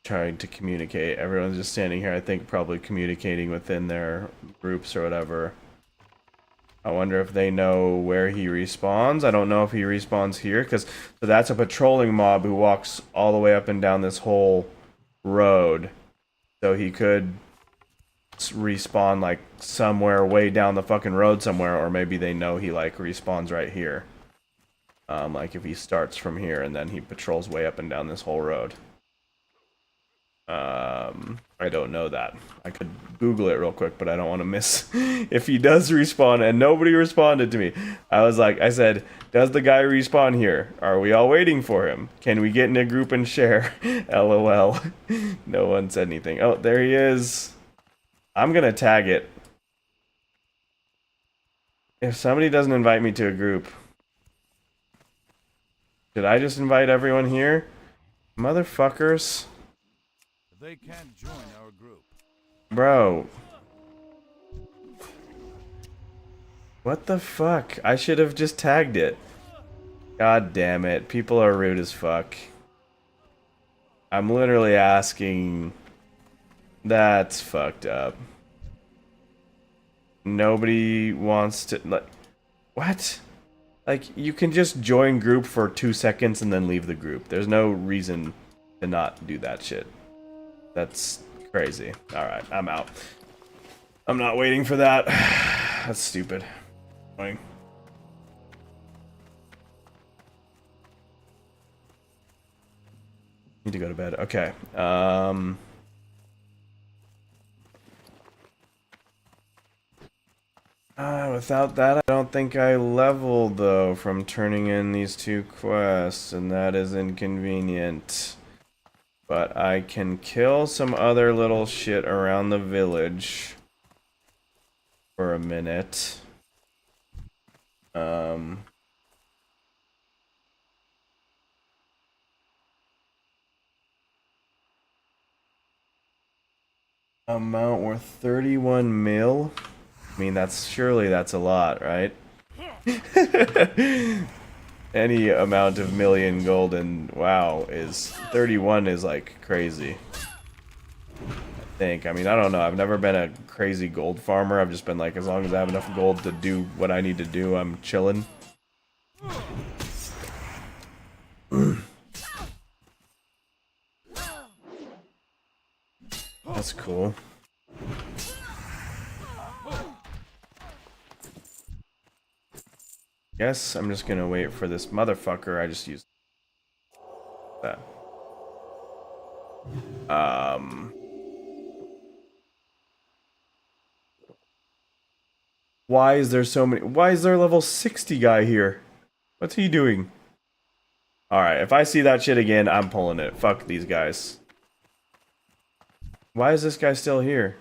trying to communicate. Everyone's just standing here, I think, probably communicating within their groups or whatever. I wonder if they know where he respawns. I don't know if he respawns here, because so that's a patrolling mob who walks all the way up and down this whole road. So he could respawn like somewhere way down the fucking road somewhere, or maybe they know he like respawns right here. Like if he starts from here and then he patrols way up and down this whole road. I don't know that. I could Google it real quick, but I don't want to miss if he does respawn, and nobody responded to me. I said, does the guy respawn here? Are we all waiting for him? Can we get in a group and share? LOL. No one said anything. Oh, there he is. I'm gonna tag it. If somebody doesn't invite me to a group, did I just invite everyone here? Motherfuckers. They can't join our group. Bro. What the fuck? I should have just tagged it. God damn it. People are rude as fuck. I'm literally asking. That's fucked up. Nobody wants to. Like, what? Like, you can just join group for 2 seconds and then leave the group. There's no reason to not do that shit. That's crazy. Alright, I'm out. I'm not waiting for that. That's stupid. Annoying. Need to go to bed. Okay. Without that, I don't think I leveled, though, from turning in these 2 quests, and that is inconvenient. But I can kill some other little shit around the village for a minute. Amount worth 31 mil? I mean, surely that's a lot, right? Any amount of million gold and wow is 31 is like crazy. I think. I mean, I don't know. I've never been a crazy gold farmer. I've just been like, as long as I have enough gold to do what I need to do, I'm chilling. That's cool. Guess I'm just gonna wait for this motherfucker I just used. that. Why is there so many? Why is there a level 60 guy here? What's he doing? Alright, if I see that shit again, I'm pulling it. Fuck these guys. Why is this guy still here?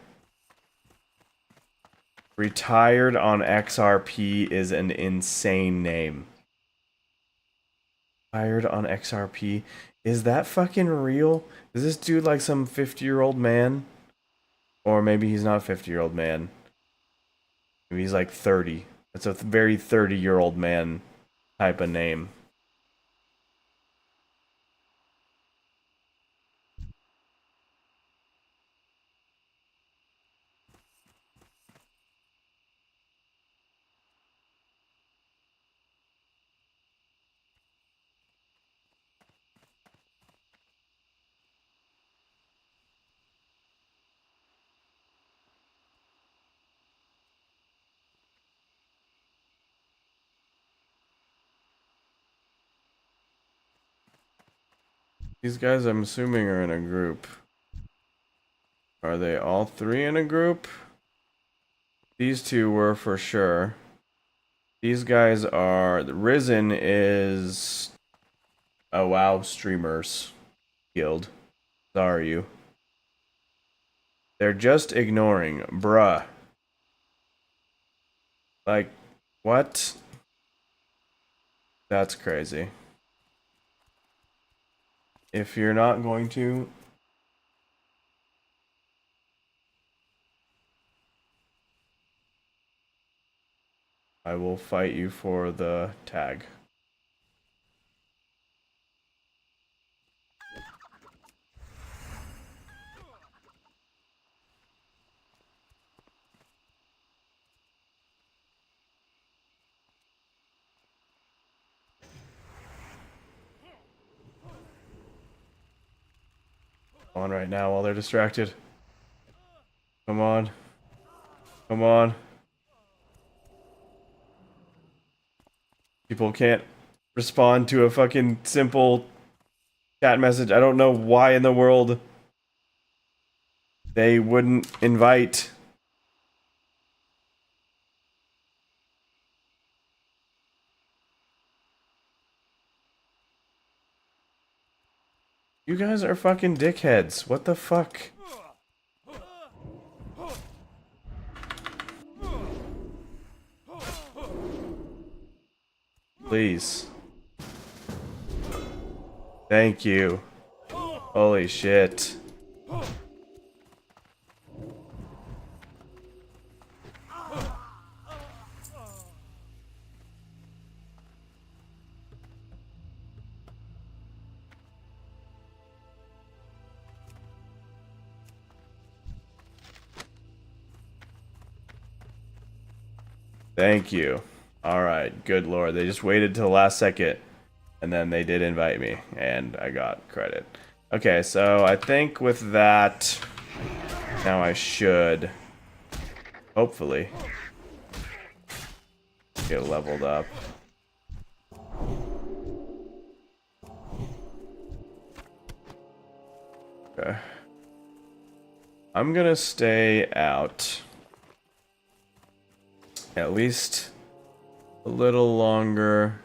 Retired on XRP is an insane name. Retired on XRP? Is that fucking real? Is this dude like some 50-year-old man? Or maybe he's not a 50-year-old man. Maybe he's like 30. It's a very 30-year-old man type of name. These guys, I'm assuming, are in a group. Are they all three in a group? These two were for sure. These guys are... The Risen is... a WoW streamers guild. Sorry, you. They're just ignoring. Bruh. Like, what? That's crazy. If you're not going to... I will fight you for the tag. On right now while they're distracted. Come on. Come on. People can't respond to a fucking simple chat message. I don't know why in the world they wouldn't invite. You guys are fucking dickheads. What the fuck? Please. Thank you. Holy shit. Thank you. Alright, good lord. They just waited till the last second, and then they did invite me, and I got credit. Okay, so I think with that, now I should, hopefully, get leveled up. Okay. I'm gonna stay out at least a little longer,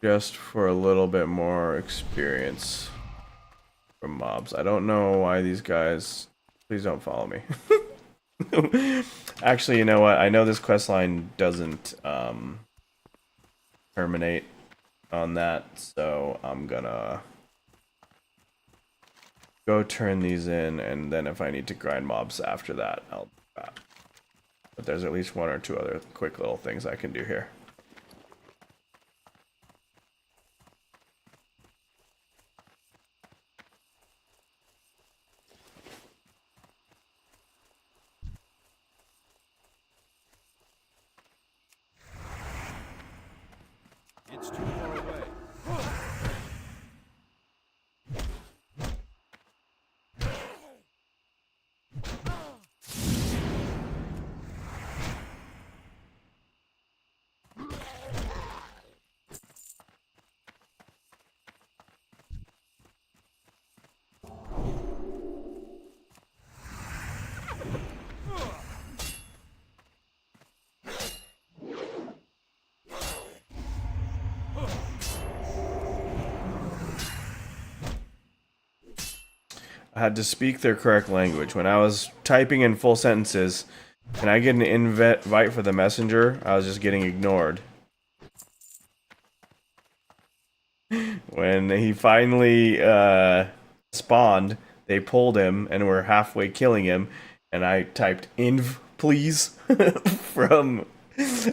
just for a little bit more experience from mobs. I don't know why these guys... Please don't follow me. Actually, you know what? I know this questline doesn't terminate on that, so I'm gonna go turn these in, and then if I need to grind mobs after that, I'll do that. But there's at least one or two other quick little things I can do here. It's too far away. I had to speak their correct language. When I was typing in full sentences, can I get an invite for the messenger? I was just getting ignored. When he finally spawned, they pulled him and were halfway killing him, and I typed "inv, please" from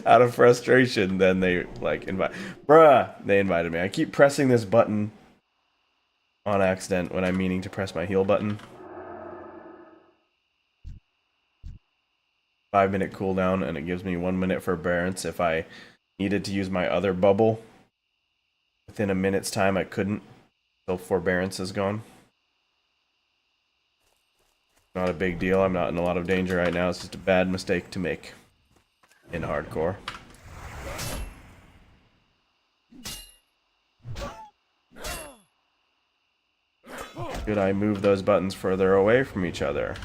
out of frustration. Then they like they invited me. I keep pressing this button on accident when I'm meaning to press my heal button. 5-minute cooldown, and it gives me 1 minute for Barents. If I needed to use my other bubble within a minute's time, I couldn't. So forbearance is gone. Not a big deal. I'm not in a lot of danger right now. It's just a bad mistake to make in hardcore. Should I move those buttons further away from each other?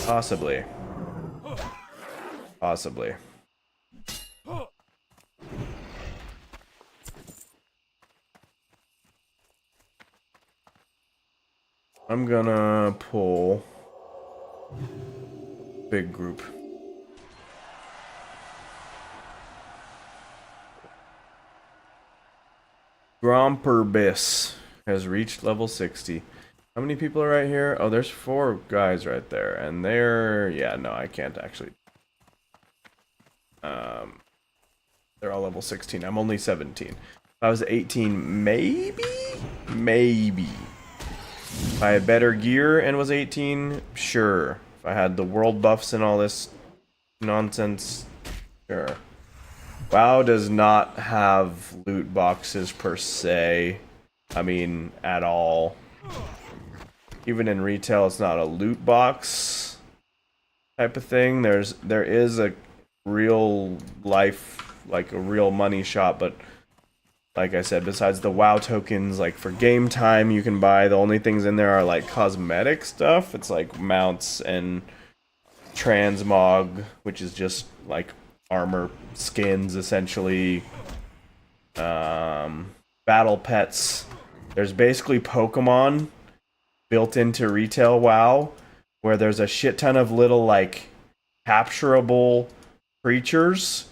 Possibly. Possibly. I'm gonna pull big group. Gromperbis has reached level 60. How many people are right here? Oh, there's 4 guys right there, and they're... yeah, no, I can't actually. They're all level 16. I'm only 17. If I was 18, maybe? Maybe. If I had better gear and was 18, sure. If I had the world buffs and all this nonsense, sure. WoW does not have loot boxes per se. I mean, at all. Even in retail, it's not a loot box type of thing. There is a real life, like a real money shop, but like I said, besides the WoW tokens, like for game time you can buy, the only things in there are like cosmetic stuff. It's like mounts and transmog, which is just like armor skins essentially. Battle pets. There's basically Pokemon built into retail WoW, where there's a shit ton of little like capturable creatures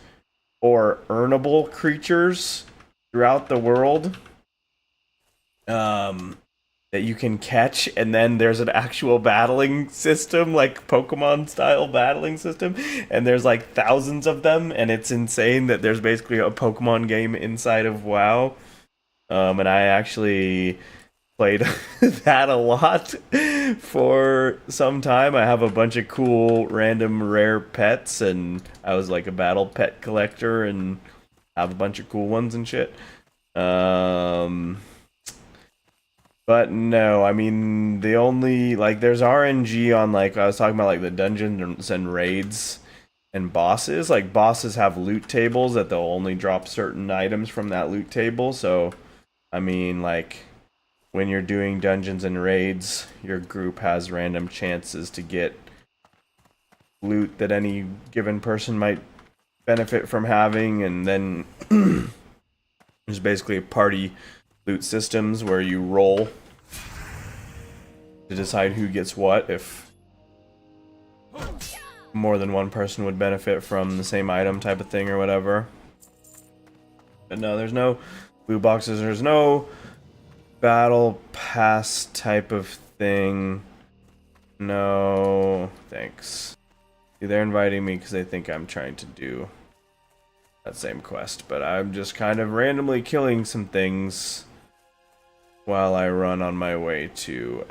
or earnable creatures throughout the world that you can catch, and then there's an actual battling system, like Pokemon style battling system, and there's like thousands of them, and it's insane that there's basically a Pokemon game inside of WoW. And I actually played that a lot for some time. I have a bunch of cool random rare pets, and I was like a battle pet collector and have a bunch of cool ones and shit. But no, I mean, the only, like, there's RNG on, like, I was talking about, like, the dungeons and raids and bosses. Like, bosses have loot tables that they'll only drop certain items from that loot table. So, I mean, like, when you're doing dungeons and raids, your group has random chances to get loot that any given person might benefit from having, and then there's basically party loot systems where you roll to decide who gets what, if more than one person would benefit from the same item type of thing or whatever. But no, there's no loot boxes, there's no battle pass type of thing. No, thanks. See, they're inviting me because they think I'm trying to do that same quest, but I'm just kind of randomly killing some things while I run on my way to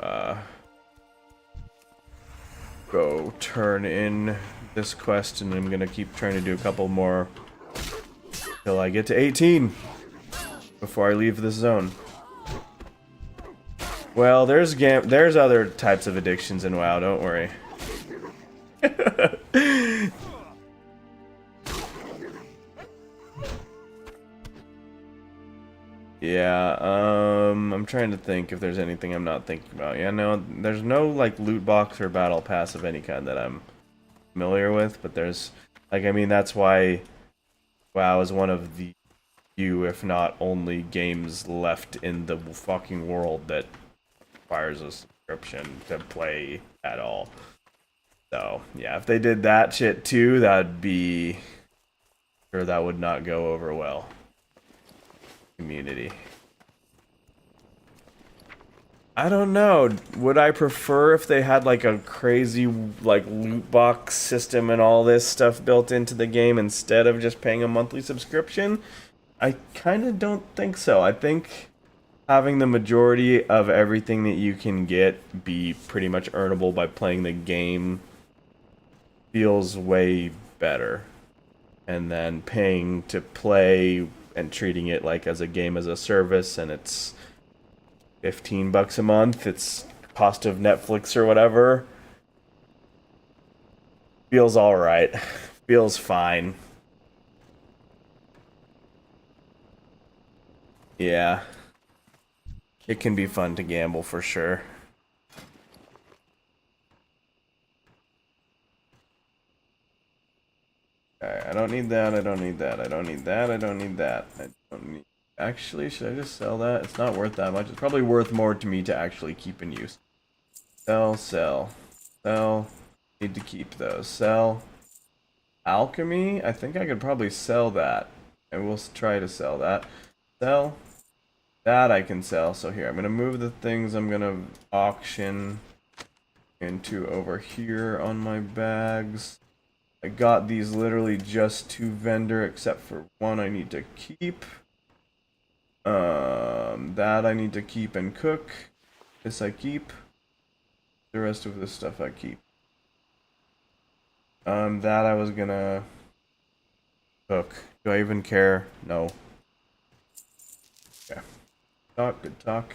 go turn in this quest, and I'm gonna keep trying to do a couple more till I get to 18 before I leave this zone. Well, there's other types of addictions in WoW, don't worry. Yeah, I'm trying to think if there's anything I'm not thinking about. Yeah, no, there's no, like, loot box or battle pass of any kind that I'm familiar with, but there's, like, I mean, that's why WoW is one of the few, if not only, games left in the fucking world that requires a subscription to play at all. So, yeah, if they did that shit too, that'd be... Sure, that would not go over well. Community. I don't know. Would I prefer if they had like a crazy like loot box system and all this stuff built into the game instead of just paying a monthly subscription? I kind of don't think so. I think having the majority of everything that you can get be pretty much earnable by playing the game feels way better. And then paying to play and treating it like as a game as a service, and it's $15 a month, it's cost of Netflix or whatever, feels alright. Feels fine. Yeah. It can be fun to gamble for sure. Alright, I don't need that, I don't need that, I don't need that, I don't need that. I don't need... Actually, should I just sell that? It's not worth that much. It's probably worth more to me to actually keep in use. Sell, sell. Sell. Need to keep those. Sell. Alchemy? I think I could probably sell that. And we'll try to sell that. Sell. That I can sell. So here, I'm going to move the things I'm going to auction into over here on my bags. I got these literally just to vendor, except for one I need to keep. That I need to keep and cook. This I keep. The rest of this stuff I keep. That I was gonna cook. Do I even care? No. Okay. Talk, good talk.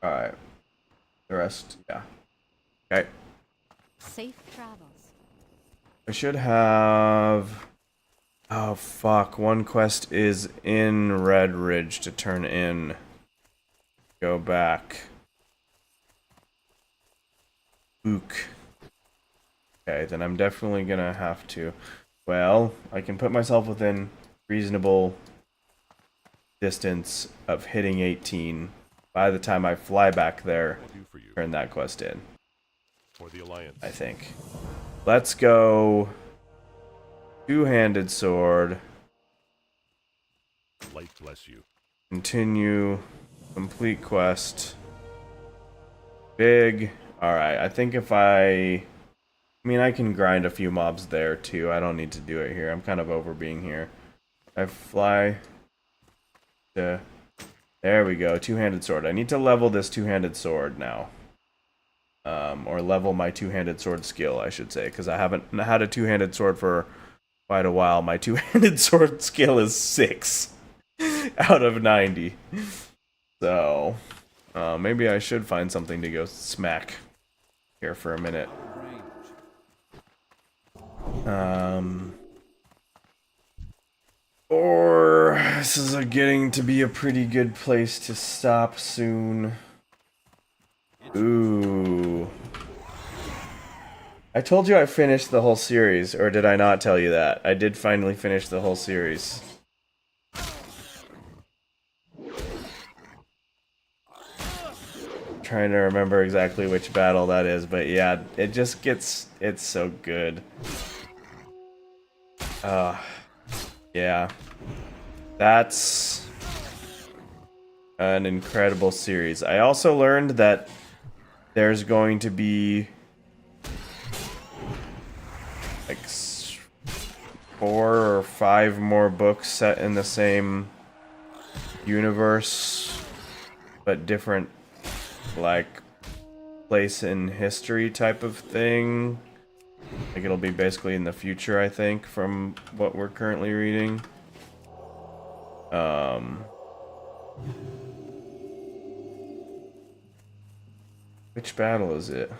Alright. The rest, yeah. Okay. Safe travels. I should have... Oh, fuck. One quest is in Red Ridge to turn in. Go back. Ook. Okay, then I'm definitely gonna have to... Well, I can put myself within reasonable distance of hitting 18 by the time I fly back there. Turn that quest in. For the Alliance. I think. Let's go... Two-handed sword. Light bless you. Continue. Complete quest. Big. Alright, I think if I mean, I can grind a few mobs there too. I don't need to do it here. I'm kind of over being here. I fly to... There we go. Two-handed sword. I need to level this two-handed sword now. Or level my two-handed sword skill, I should say. Because I haven't had a two-handed sword for... quite a while. My two-handed sword skill is 6 out of 90. So, maybe I should find something to go smack here for a minute. Or this is getting to be a pretty good place to stop soon. Ooh. I told you I finished the whole series, or did I not tell you that? I did finally finish the whole series. Trying to remember exactly which battle that is, but yeah, it just gets... It's so good. Yeah. That's an incredible series. I also learned that there's going to be... like 4 or 5 more books set in the same universe, but different, like, place in history type of thing. Like, it'll be basically in the future, I think, from what we're currently reading. Which battle is it?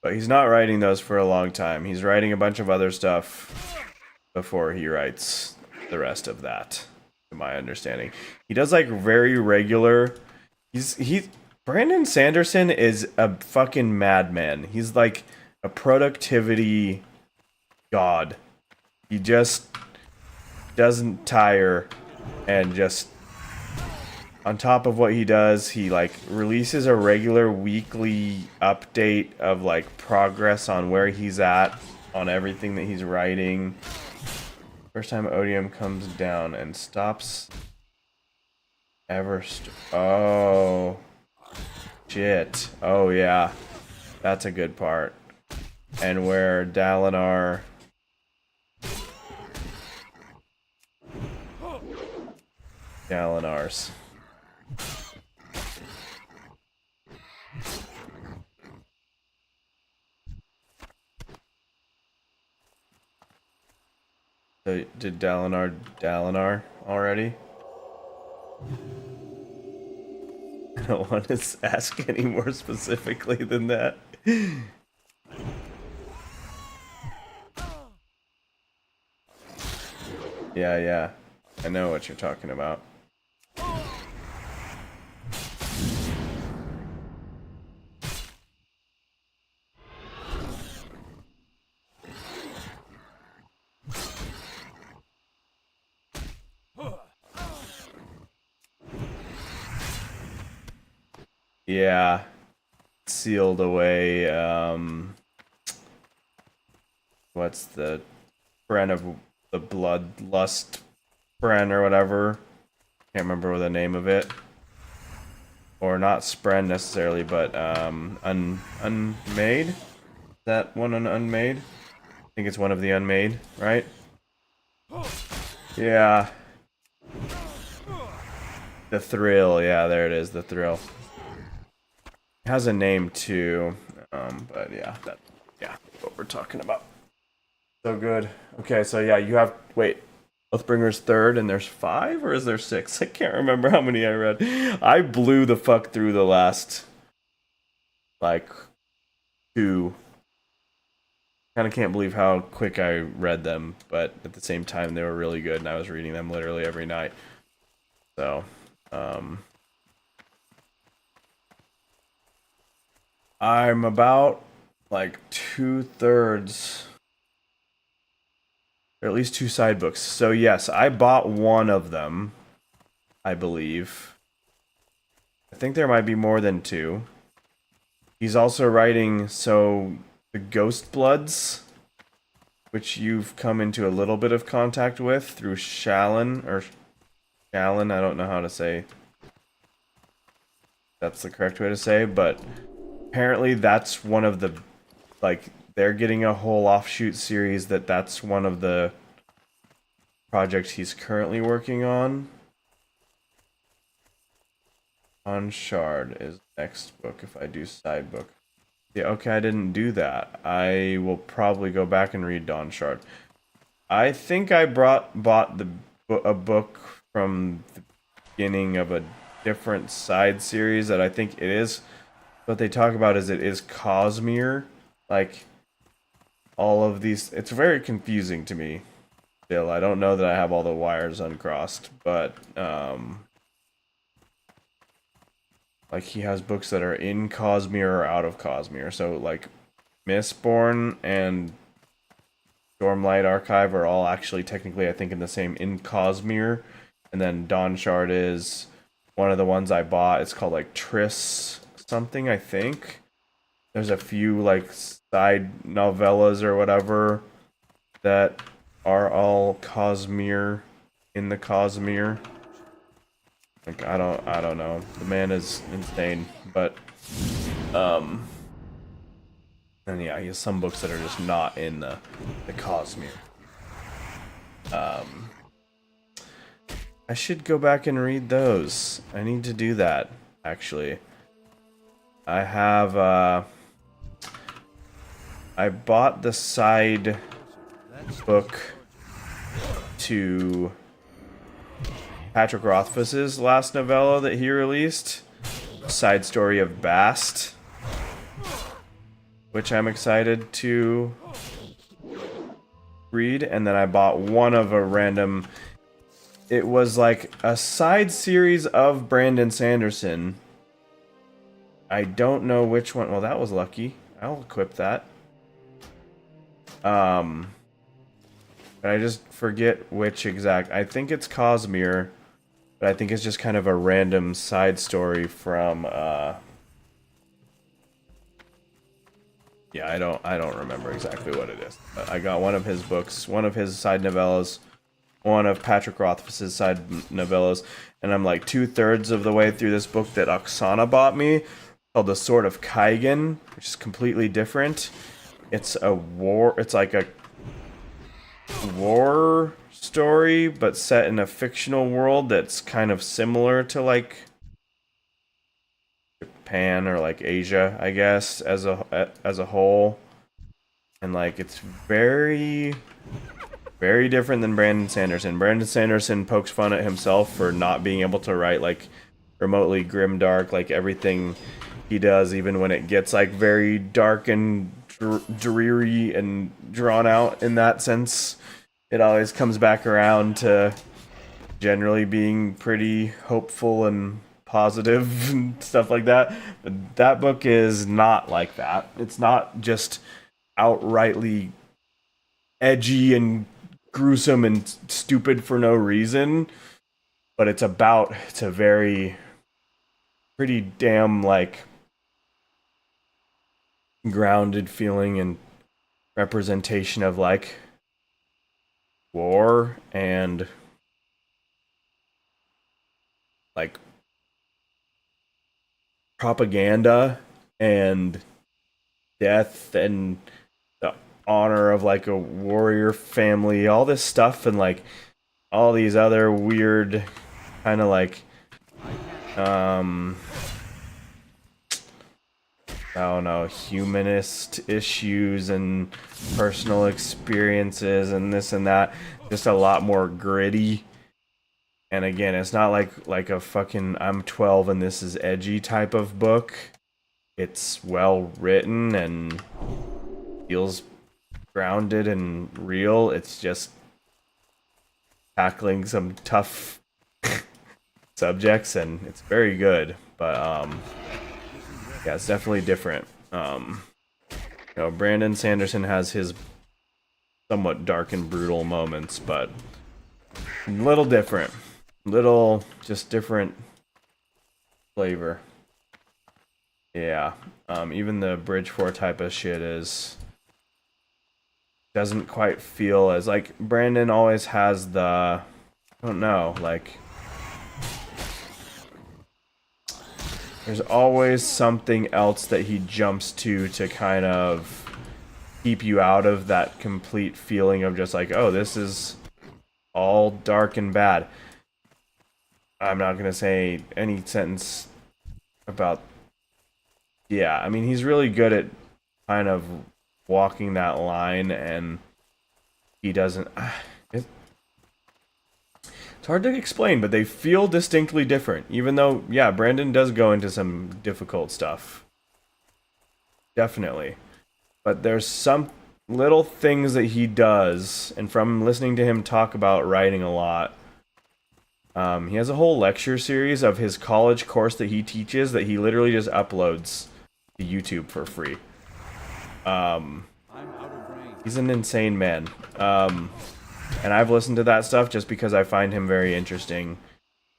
But he's not writing those for a long time. He's writing a bunch of other stuff before he writes the rest of that, to my understanding. He does like very regular... Brandon Sanderson is a fucking madman. He's like a productivity god. He just doesn't tire, and just on top of what he does, he like releases a regular weekly update of like progress on where he's at on everything that he's writing. First time Odium comes down and stops ever. Oh shit. Oh yeah, that's a good part. And where Dalinar's so did Dalinar already? I don't want to ask any more specifically than that. Yeah, I know what you're talking about. Yeah, sealed away. What's the Bren of the Bloodlust Bren or whatever? Can't remember the name of it. Or not Spren necessarily, but Unmade. Is that one an Unmade? I think it's one of the Unmade, right? Yeah. The Thrill, yeah, there it is, the Thrill. It has a name too, but yeah, that's what we're talking about. So good. Okay, so yeah, you have, wait, Oathbringer's third, and there's 5, or is there 6? I can't remember how many I read. I blew the fuck through the last, like, 2. Kind of can't believe how quick I read them, but at the same time, they were really good, and I was reading them literally every night. So, I'm about, like, 2/3, or at least 2 side books. So yes, I bought one of them, I believe. I think there might be more than 2. He's also writing, so, the Ghost Bloods, which you've come into a little bit of contact with through Shallan, or Shallan, I don't know how to say. That's the correct way to say, but apparently that's one of the, like, they're getting a whole offshoot series that's one of the projects he's currently working on. On Shard is next book if I do side book. Yeah, okay, I didn't do that. I will probably go back and read Dawn Shard. I think I bought a book from the beginning of a different side series that I think it is. What they talk about is it is Cosmere. Like, all of these, it's very confusing to me still. I don't know that I have all the wires uncrossed, but like, he has books that are in Cosmere or out of Cosmere. So like Mistborn and Stormlight Archive are all actually technically, I think, in the same, in Cosmere. And then Dawn Shard is one of the ones I bought. It's called like Triss something, I think. There's a few like side novellas or whatever that are all Cosmere, in the Cosmere. Like, I don't know. The man is insane, but and yeah, he has some books that are just not in the Cosmere. I should go back and read those. I need to do that, actually. I have I bought the side book to Patrick Rothfuss's last novella that he released, Side Story of Bast, which I'm excited to read. And then I bought one of a random, it was like a side series of Brandon Sanderson. I don't know which one. Well, that was lucky. I'll equip that. But I just forget which exact. I think it's Cosmere, but I think it's just kind of a random side story from. Yeah, I don't remember exactly what it is. But I got one of his books, one of his side novellas, one of Patrick Rothfuss's side novellas, and I'm like 2/3 of the way through this book that Oksana bought me, called The Sword of Kaigen, which is completely different. It's a war. It's like a war story, but set in a fictional world that's kind of similar to like Japan or like Asia, I guess, as a whole. And like it's very different than Brandon Sanderson. Brandon Sanderson pokes fun at himself for not being able to write like remotely grimdark, like everything he does, even when it gets like very dark and dreary and drawn out in that sense. It always comes back around to generally being pretty hopeful and positive and stuff like that. But that book is not like that. It's not just outrightly edgy and gruesome and stupid for no reason. But it's a very pretty damn like grounded feeling and representation of like war and like propaganda and death and the honor of like a warrior family, all this stuff, and like all these other weird kind of like I don't know, humanist issues and personal experiences and this and that. Just a lot more gritty. And again, it's not like a fucking I'm 12 and this is edgy type of book. It's well written and feels grounded and real. It's just tackling some tough subjects, and it's very good. But yeah, it's definitely different. Brandon Sanderson has his somewhat dark and brutal moments, but a little different. Little, just different flavor. Yeah. Even the Bridge 4 type of shit doesn't quite feel as, like, Brandon always has the, I don't know, like, there's always something else that he jumps to kind of keep you out of that complete feeling of just like, oh, this is all dark and bad. I'm not going to say any sentence about... Yeah, I mean, he's really good at kind of walking that line, and he doesn't... It's hard to explain, but they feel distinctly different. Even though, yeah, Brandon does go into some difficult stuff. Definitely. But there's some little things that he does, and from listening to him talk about writing a lot, he has a whole lecture series of his college course that he teaches that he literally just uploads to YouTube for free. He's an insane man. And I've listened to that stuff just because I find him very interesting,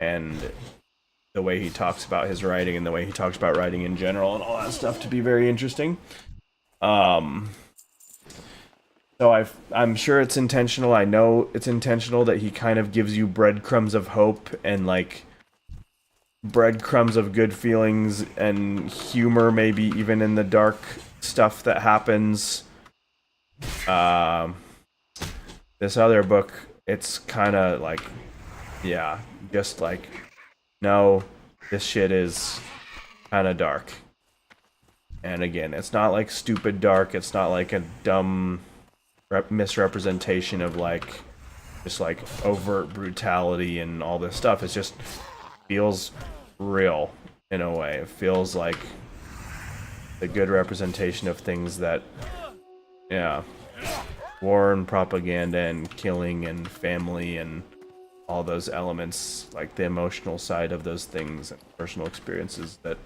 and the way he talks about his writing and the way he talks about writing in general and all that stuff to be very interesting. So I'm sure it's intentional. I know it's intentional that he kind of gives you breadcrumbs of hope and like breadcrumbs of good feelings and humor, maybe even in the dark stuff that happens. This other book, it's kind of like, yeah, just like, no, this shit is kind of dark. And again, it's not like stupid dark. It's not like a dumb misrepresentation of like just like overt brutality and all this stuff. It just feels real in a way. It feels like a good representation of things that, yeah, war and propaganda and killing and family and all those elements, like the emotional side of those things and personal experiences that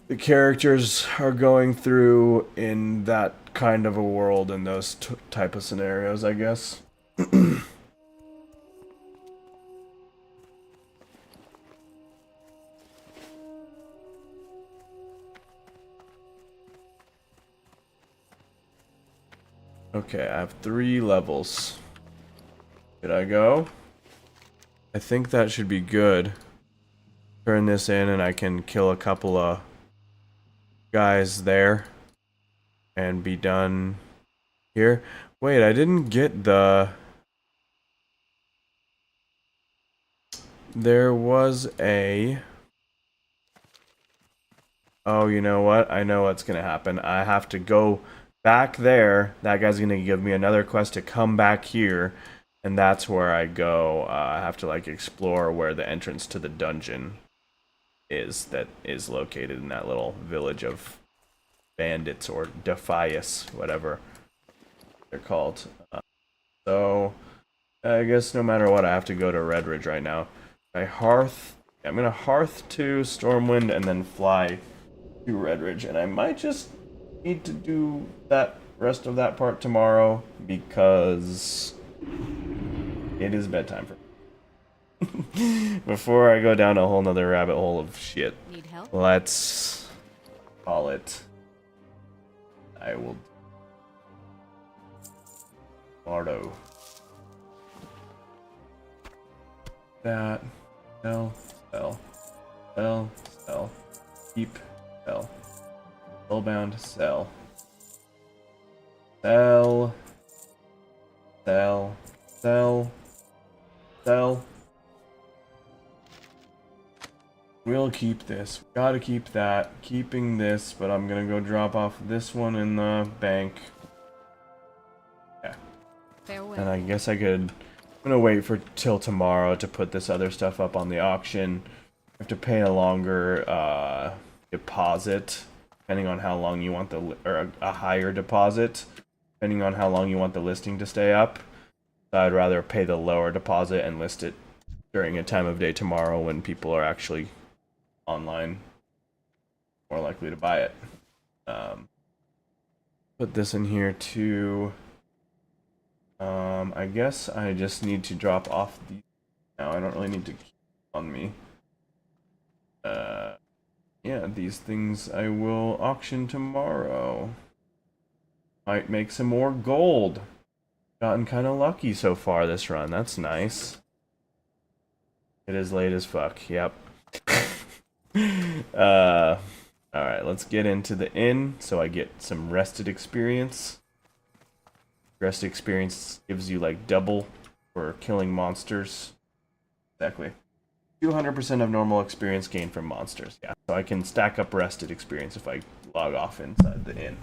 the characters are going through in that kind of a world in those type of scenarios, I guess. Okay, I have 3 levels. Should I go? I think that should be good. Turn this in and I can kill a couple of guys there and be done here. Wait, I didn't get the... There was a... Oh, you know what? I know what's gonna happen. I have to go back there. That guy's gonna give me another quest to come back here, and that's where I go. I have to like explore where the entrance to the dungeon is that is located in that little village of bandits or defias, whatever they're called. So I guess no matter what, I have to go to Redridge right now. I'm gonna Hearth to Stormwind and then fly to Redridge, and I might just need to do that rest of that part tomorrow because it is bedtime for me. Before I go down a whole nother rabbit hole of shit, Need help? let's call it. I will. Bardo. That. Sell. Keep. Sell. Spellbound. Sell. Sell. We'll keep this. Gotta keep that. Keeping this, but I'm gonna go drop off this one in the bank. Yeah. Farewell. And I guess I could... I'm gonna wait for till tomorrow to put this other stuff up on the auction. I have to pay a longer deposit, depending on how long you want the... or a higher deposit, depending on how long you want the listing to stay up. So I'd rather pay the lower deposit and list it during a time of day tomorrow when people are actually online, more likely to buy it. Put this in here too. I guess I just need to drop off these now. I don't really need to keep on me. Yeah, these things I will auction tomorrow. Might make some more gold. Gotten kind of lucky so far this run. That's nice. It is late as fuck. Yep. Alright, let's get into the inn so I get some rested experience. Rested experience gives you like double for killing monsters. Exactly. 200% of normal experience gained from monsters. Yeah, so I can stack up rested experience if I log off inside the inn.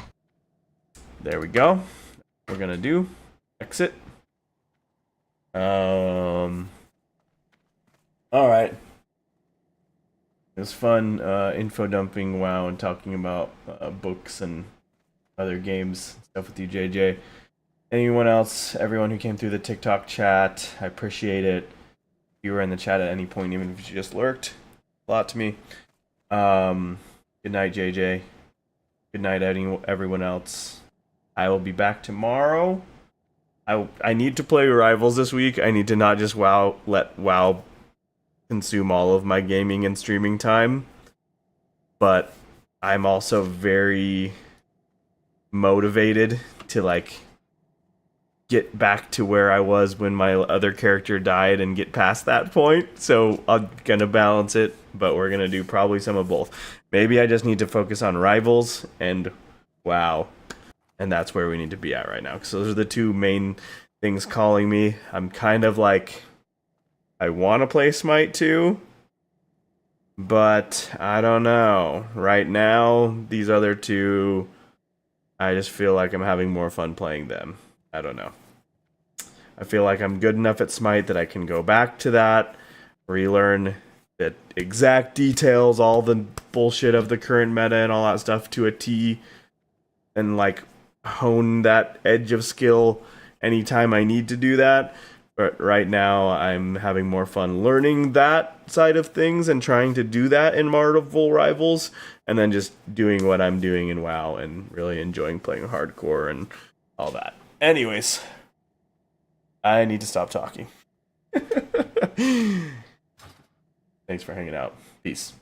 There we go. We're gonna do exit. Alright. It was fun info dumping WoW and talking about books and other games stuff with you, JJ. Anyone else, everyone who came through the TikTok chat, I appreciate it. If you were in the chat at any point, even if you just lurked, a lot to me. Good night, JJ. Good night, everyone else. I will be back tomorrow. I need to play Rivals this week. I need to not just let WoW consume all of my gaming and streaming time. But I'm also very motivated to like get back to where I was when my other character died and get past that point. So I'm gonna balance it, but we're gonna do probably some of both. Maybe I just need to focus on Rivals and WoW. And that's where we need to be at right now. So those are the two main things calling me. I'm kind of like, I want to play Smite 2, but I don't know. Right now, these other two, I just feel like I'm having more fun playing them. I don't know. I feel like I'm good enough at Smite that I can go back to that, relearn the exact details, all the bullshit of the current meta and all that stuff to a T, and like hone that edge of skill anytime I need to do that. But right now, I'm having more fun learning that side of things and trying to do that in Marvel Rivals, and then just doing what I'm doing in WoW and really enjoying playing hardcore and all that. Anyways, I need to stop talking. Thanks for hanging out. Peace.